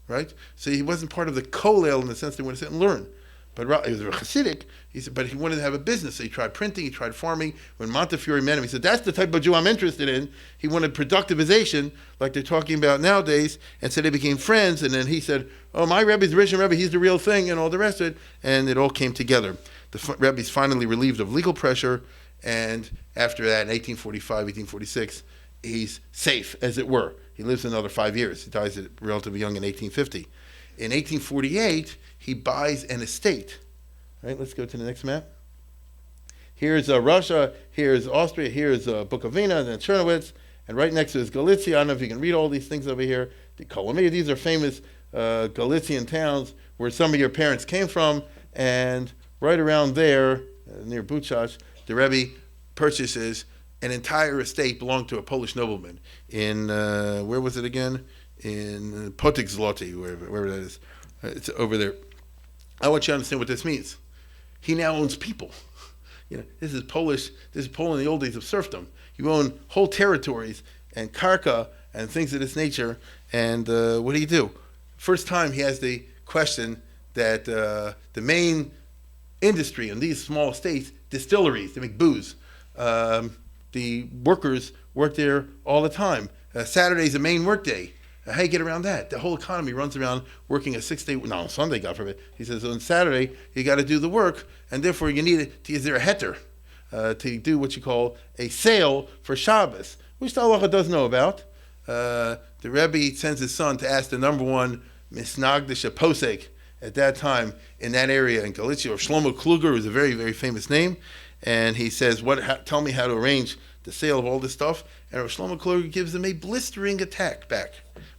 right? So he wasn't part of the kollel in the sense they went to sit and learn. But he was a Hasidic. He said, but he wanted to have a business. So he tried printing, he tried farming. When Montefiore met him, he said, that's the type of Jew I'm interested in. He wanted productivization, like they're talking about nowadays. And so they became friends. And then he said, oh, my Rebbe's the original Rebbe, he's the real thing, and all the rest of it. And it all came together. The Rebbe's finally relieved of legal pressure. And after that, in 1845, 1846, he's safe, as it were. He lives another 5 years. He dies relatively young in 1850. In 1848, he buys an estate. All right, let's go to the next map. Here's Russia, here's Austria, here's Bukovina, and then Chernowitz, and right next to is Galicia. I don't know if you can read all these things over here. The Kolomia, these are famous Galician towns where some of your parents came from, and right around there, near Buchach, the Rebbe purchases an entire estate belonged to a Polish nobleman in, where was it again? In Potik Zloty, wherever that is. It's over there. I want you to understand what this means. He now owns people. This is Polish. This is Poland in the old days of serfdom. You own whole territories and karka and things of this nature. And what do? First time he has the question that the main industry in these small estates, distilleries, they make booze. The workers work there all the time. Saturday's a main work day. How do you get around that? The whole economy runs around working a 6-day, no, on Sunday, God forbid. He says, on Saturday, you got to do the work, and therefore you need to use their heter to do what you call a sale for Shabbos, which the halacha does know about. The Rebbe sends his son to ask the number one misnagdish posek at that time in that area in Galicia, or Shlomo Kluger, who's a very, very famous name, and he says, tell me how to arrange the sale of all this stuff, and Shlomo Kluger gives him a blistering attack back,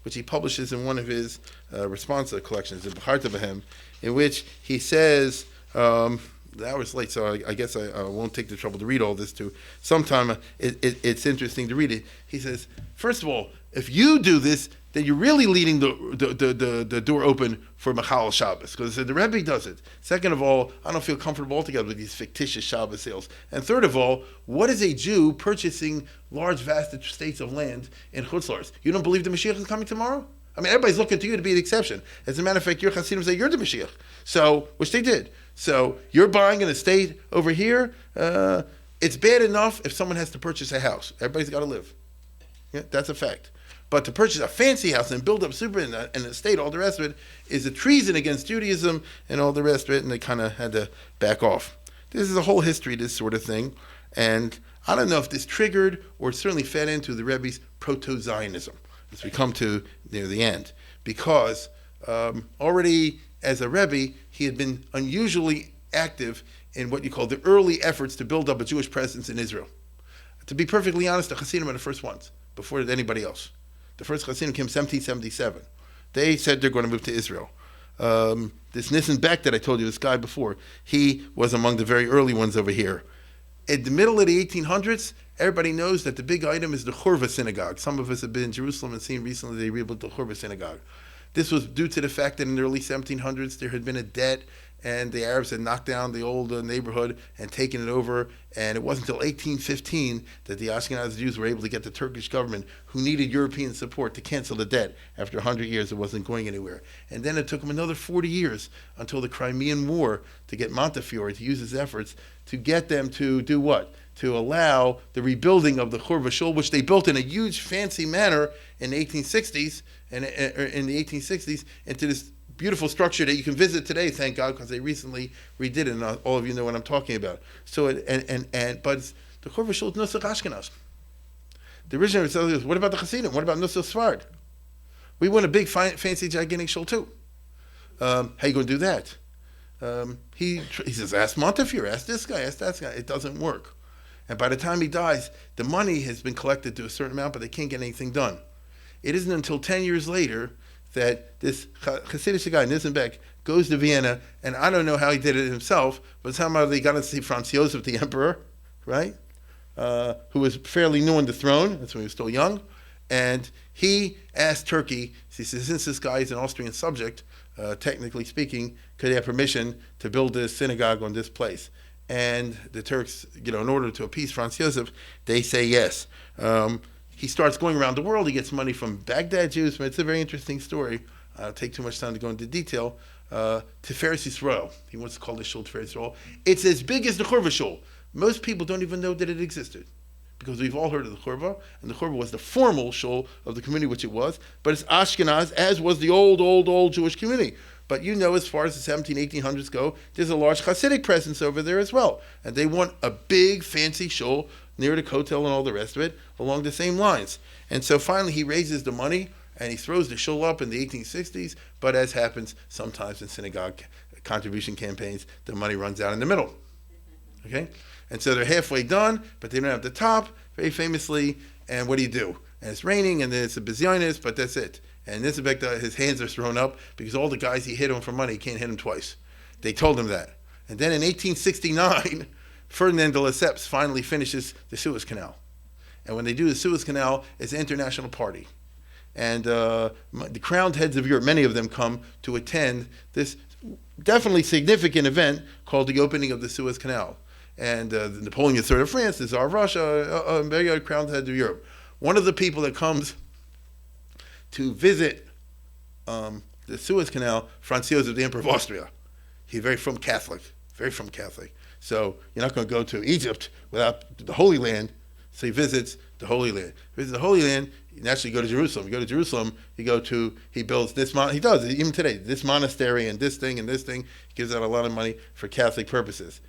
which he publishes in one of his response collections, in B'charta B'hem, in which he says, the hour's late, so I guess I won't take the trouble to read all this to sometime. It's interesting to read it. He says, first of all, if you do this, then you're really leaving the door open for Machal Shabbos, because the Rebbe does it. Second of all, I don't feel comfortable altogether with these fictitious Shabbos sales. And third of all, what is a Jew purchasing large, vast estates of land in Chutz La'aretz? You don't believe the Mashiach is coming tomorrow? I mean, everybody's looking to you to be the exception. As a matter of fact, your Hasidim say you're the Mashiach. So, which they did. So, you're buying an estate over here. It's bad enough if someone has to purchase a house. Everybody's got to live. Yeah, that's a fact. But to purchase a fancy house and build up super and an estate, all the rest of it, is a treason against Judaism and all the rest of it, and they kind of had to back off. This is a whole history, this sort of thing. And I don't know if this triggered or certainly fed into the Rebbe's proto-Zionism as we come to near the end. Because already as a Rebbe, he had been unusually active in what you call the early efforts to build up a Jewish presence in Israel. To be perfectly honest, the Hasidim are the first ones, before anybody else. The first Hasidim came in 1777. They said they're going to move to Israel. This Nissen Beck that I told you, this guy before, he was among the very early ones over here. In the middle of the 1800s, everybody knows that the big item is the Churva synagogue. Some of us have been in Jerusalem and seen recently they rebuilt the Churva synagogue. This was due to the fact that in the early 1700s there had been a debt, and the Arabs had knocked down the old neighborhood and taken it over. And it wasn't until 1815 that the Ashkenazi Jews were able to get the Turkish government, who needed European support, to cancel the debt. After 100 years, it wasn't going anywhere. And then it took them another 40 years until the Crimean War to get Montefiore to use his efforts to get them to do what? To allow the rebuilding of the Churva Shul, which they built in a huge, fancy manner in the 1860s, into this beautiful structure that you can visit today, thank God, because they recently redid it, and all of you know what I'm talking about. So, but the Churva Shul is Nusach Ashkenaz. The original was, what about the Hasidim? What about Nusach Sfard? We want a big, fancy, gigantic shul too. How you going to do that? He says, ask Montefiore, ask this guy, ask that guy. It doesn't work. And by the time he dies, the money has been collected to a certain amount, but they can't get anything done. It isn't until 10 years later that this Hasidic guy, Nisenbeck, goes to Vienna, and I don't know how he did it himself, but somehow they got to see Franz Josef, the emperor, right? Who was fairly new on the throne, that's when he was still young, and he asked Turkey, he says, since this guy is an Austrian subject, technically speaking, could he have permission to build this synagogue on this place? And the Turks, in order to appease Franz Josef, they say yes. He starts going around the world. He gets money from Baghdad Jews. It's a very interesting story. I don't take too much time to go into detail. Tiferes Yisrael. He wants to call this shul Tiferes Yisrael. It's as big as the Churva shul. Most people don't even know that it existed, because we've all heard of the Churva, and the Churva was the formal shul of the community, which it was, but it's Ashkenaz, as was the old Jewish community. But as far as the 1800s go, there's a large Hasidic presence over there as well. And they want a big, fancy shul near the Kotel and all the rest of it, along the same lines. And so finally he raises the money, and he throws the shul up in the 1860s, but as happens sometimes in synagogue contribution campaigns, the money runs out in the middle. Okay? And so they're halfway done, but they don't have the top, very famously, and what do? And it's raining, and then it's a bizyonis, but that's it. And Nisabek, his hands are thrown up because all the guys he hit him for money, he can't hit him twice. They told him that. And then in 1869, Ferdinand de Lesseps finally finishes the Suez Canal. And when they do the Suez Canal, it's an international party. And the crowned heads of Europe, many of them come to attend this definitely significant event called the opening of the Suez Canal. And Napoleon III of France, the Tsar of Russia, very crowned heads of Europe. One of the people that comes to visit the Suez Canal, Franz Joseph, the Emperor of Austria. He's very from Catholic. So you're not going to go to Egypt without the Holy Land. So he visits the Holy Land. You naturally go to Jerusalem. You go to Jerusalem, he builds this, he does, even today, this monastery and this thing. He gives out a lot of money for Catholic purposes.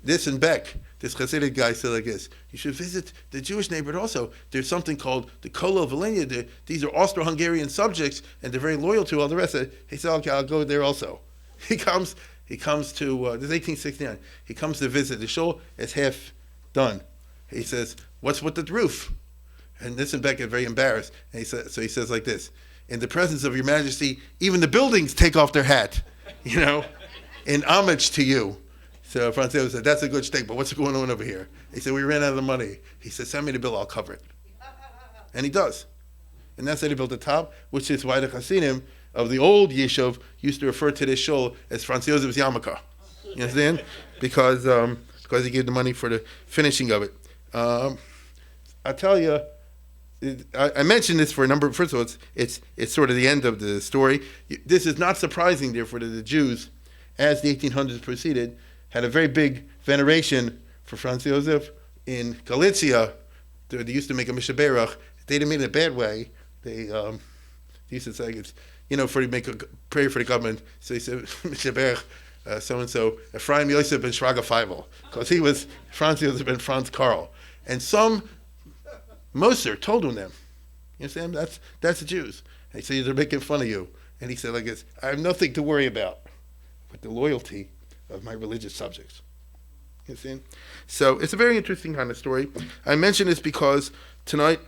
This and Beck, this Hasidic guy said like this: you should visit the Jewish neighborhood also. There's something called the Kolo Volhynia. These are Austro-Hungarian subjects, and they're very loyal to all the rest of it. He said, okay, I'll go there also. He comes to, this is 1869. He comes to visit. The shul is half done. He says, what's with the roof? And this and Beck are very embarrassed. And he says like this: in the presence of your majesty, even the buildings take off their hat, in homage to you. So Franz Joseph said, that's a good steak, but what's going on over here? He said, we ran out of the money. He said, send me the bill, I'll cover it. And he does. And that's how he built the top, which is why the Hasidim of the old Yishuv used to refer to this shul as Franz Joseph's yarmulke. You understand? Because he gave the money for the finishing of it. I'll tell you, I mentioned this for a number. First of all, it's sort of the end of the story. This is not surprising, therefore, that the Jews, as the 1800s proceeded, had a very big veneration for Franz Joseph. In Galicia, they used to make a mishaberach. They didn't mean it in a bad way. They used to say, for to make a prayer for the government. So he said, mishaberach, so-and-so, Ephraim Yosef ben Shraga Feivel, because he was Franz Joseph and Franz Karl. And some Moser told him them. You understand? That's the Jews. And he said, they're making fun of you. And he said like this: I have nothing to worry about but the loyalty of my religious subjects. You see? So it's a very interesting kind of story. I mention this because tonight,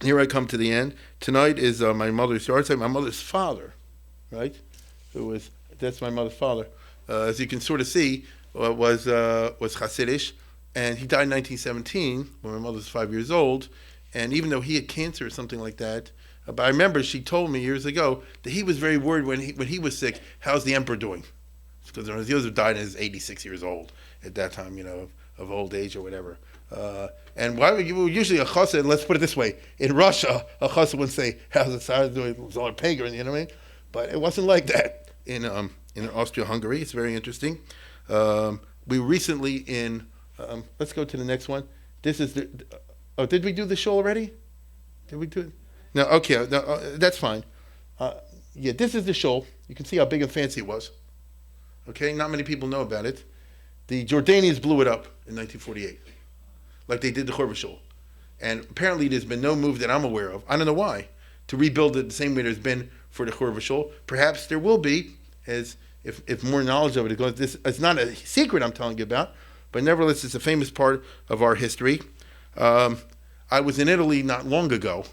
here I come to the end. Tonight is my mother's Yortzeit, my mother's father, right? That's my mother's father. As you can sort of see, was Hasidish, and he died in 1917 when my mother was 5 years old. And even though he had cancer or something like that, but I remember she told me years ago that he was very worried when he was sick. How's the emperor doing? Because Joseph died and is 86 years old at that time, of old age or whatever. And why would you usually a chassid? Let's put it this way: in Russia, a chassid would say, "How's the Tsar doing?" It's all a pagan, you know what I mean? But it wasn't like that in Austria-Hungary. It's very interesting. We recently in. Let's go to the next one. This is the. Oh, did we do the show already? Did we do it? No. Okay. No, that's fine. This is the show. You can see how big and fancy it was. Okay, not many people know about it. The Jordanians blew it up in 1948, like they did the Churva shul. And apparently there's been no move that I'm aware of, I don't know why, to rebuild it the same way there's been for the Churva shul. Perhaps there will be, as if more knowledge of it goes. This it's not a secret I'm telling you about, but nevertheless it's a famous part of our history. I was in Italy not long ago,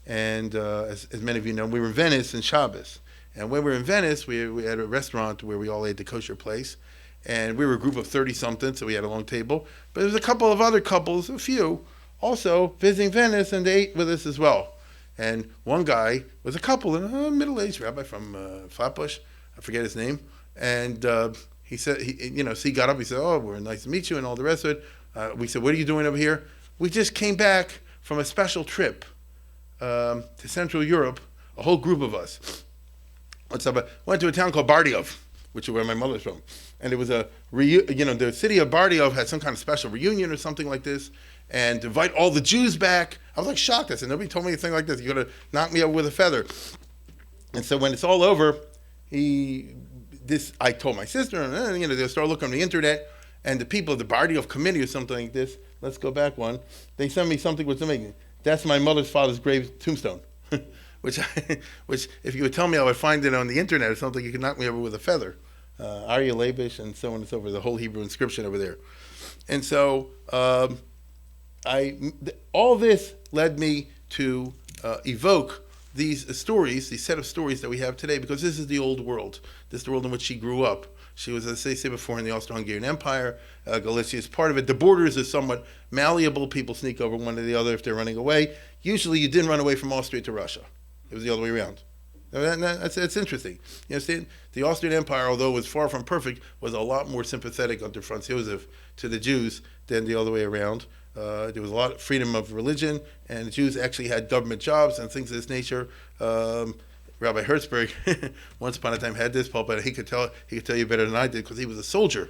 and as many of you know, we were in Venice in Shabbos. And when we were in Venice, we had a restaurant where we all ate the kosher place. And we were a group of 30-something, so we had a long table. But there was a couple of other couples, a few, also visiting Venice, and they ate with us as well. And one guy was a couple, a middle-aged rabbi from Flatbush, I forget his name. And he said, he got up, he said, oh, we're nice to meet you, and all the rest of it. We said, what are you doing over here? We just came back from a special trip to Central Europe, a whole group of us. went to a town called Bardiov, which is where my mother's from. And it was the city of Bardiov had some kind of special reunion or something like this, and to invite all the Jews back. I was like shocked. I said, nobody told me anything like this. You're going to knock me over with a feather. And so when it's all over, I told my sister, and they'll start looking on the internet, and the people of the Bardiov committee or something like this, let's go back one, they sent me something which amazing. That's my mother's father's grave tombstone. which if you would tell me I would find it on the internet or something, you could knock me over with a feather. Arya Labish and so on and so forth, the whole Hebrew inscription over there. And so all this led me to evoke these stories, these set of stories that we have today, because this is the old world. This is the world in which she grew up. She was, as I say before, in the Austro-Hungarian Empire. Galicia is part of it. The borders are somewhat malleable. People sneak over one to the other if they're running away. Usually you didn't run away from Austria to Russia. It was the other way around. It's interesting. You understand? The Austrian Empire, although it was far from perfect, was a lot more sympathetic under Franz Josef to the Jews than the other way around. There was a lot of freedom of religion, and the Jews actually had government jobs and things of this nature. Rabbi Hertzberg, once upon a time, had this pulpit. He could tell you better than I did because he was a soldier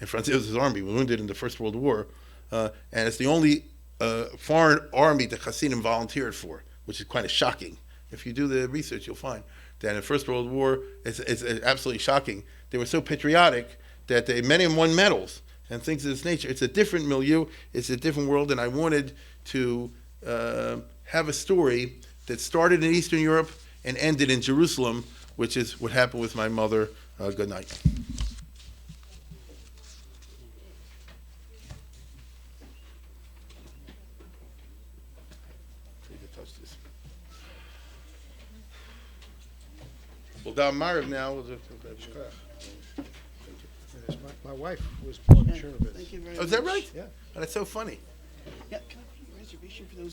in Franz Josef's army, wounded in the First World War, and it's the only foreign army that Hasidim volunteered for, which is kind of shocking. If you do the research, you'll find that in the First World War, it's absolutely shocking. They were so patriotic that many of them won medals and things of this nature. It's a different milieu. It's a different world, and I wanted to have a story that started in Eastern Europe and ended in Jerusalem, which is what happened with my mother. Good night. Well, Dom Mariv now. My wife was born in Chernobyl. Thank you very Oh, much. is that right? Yeah. Oh, that's so funny. Yeah, can I put a reservation for those?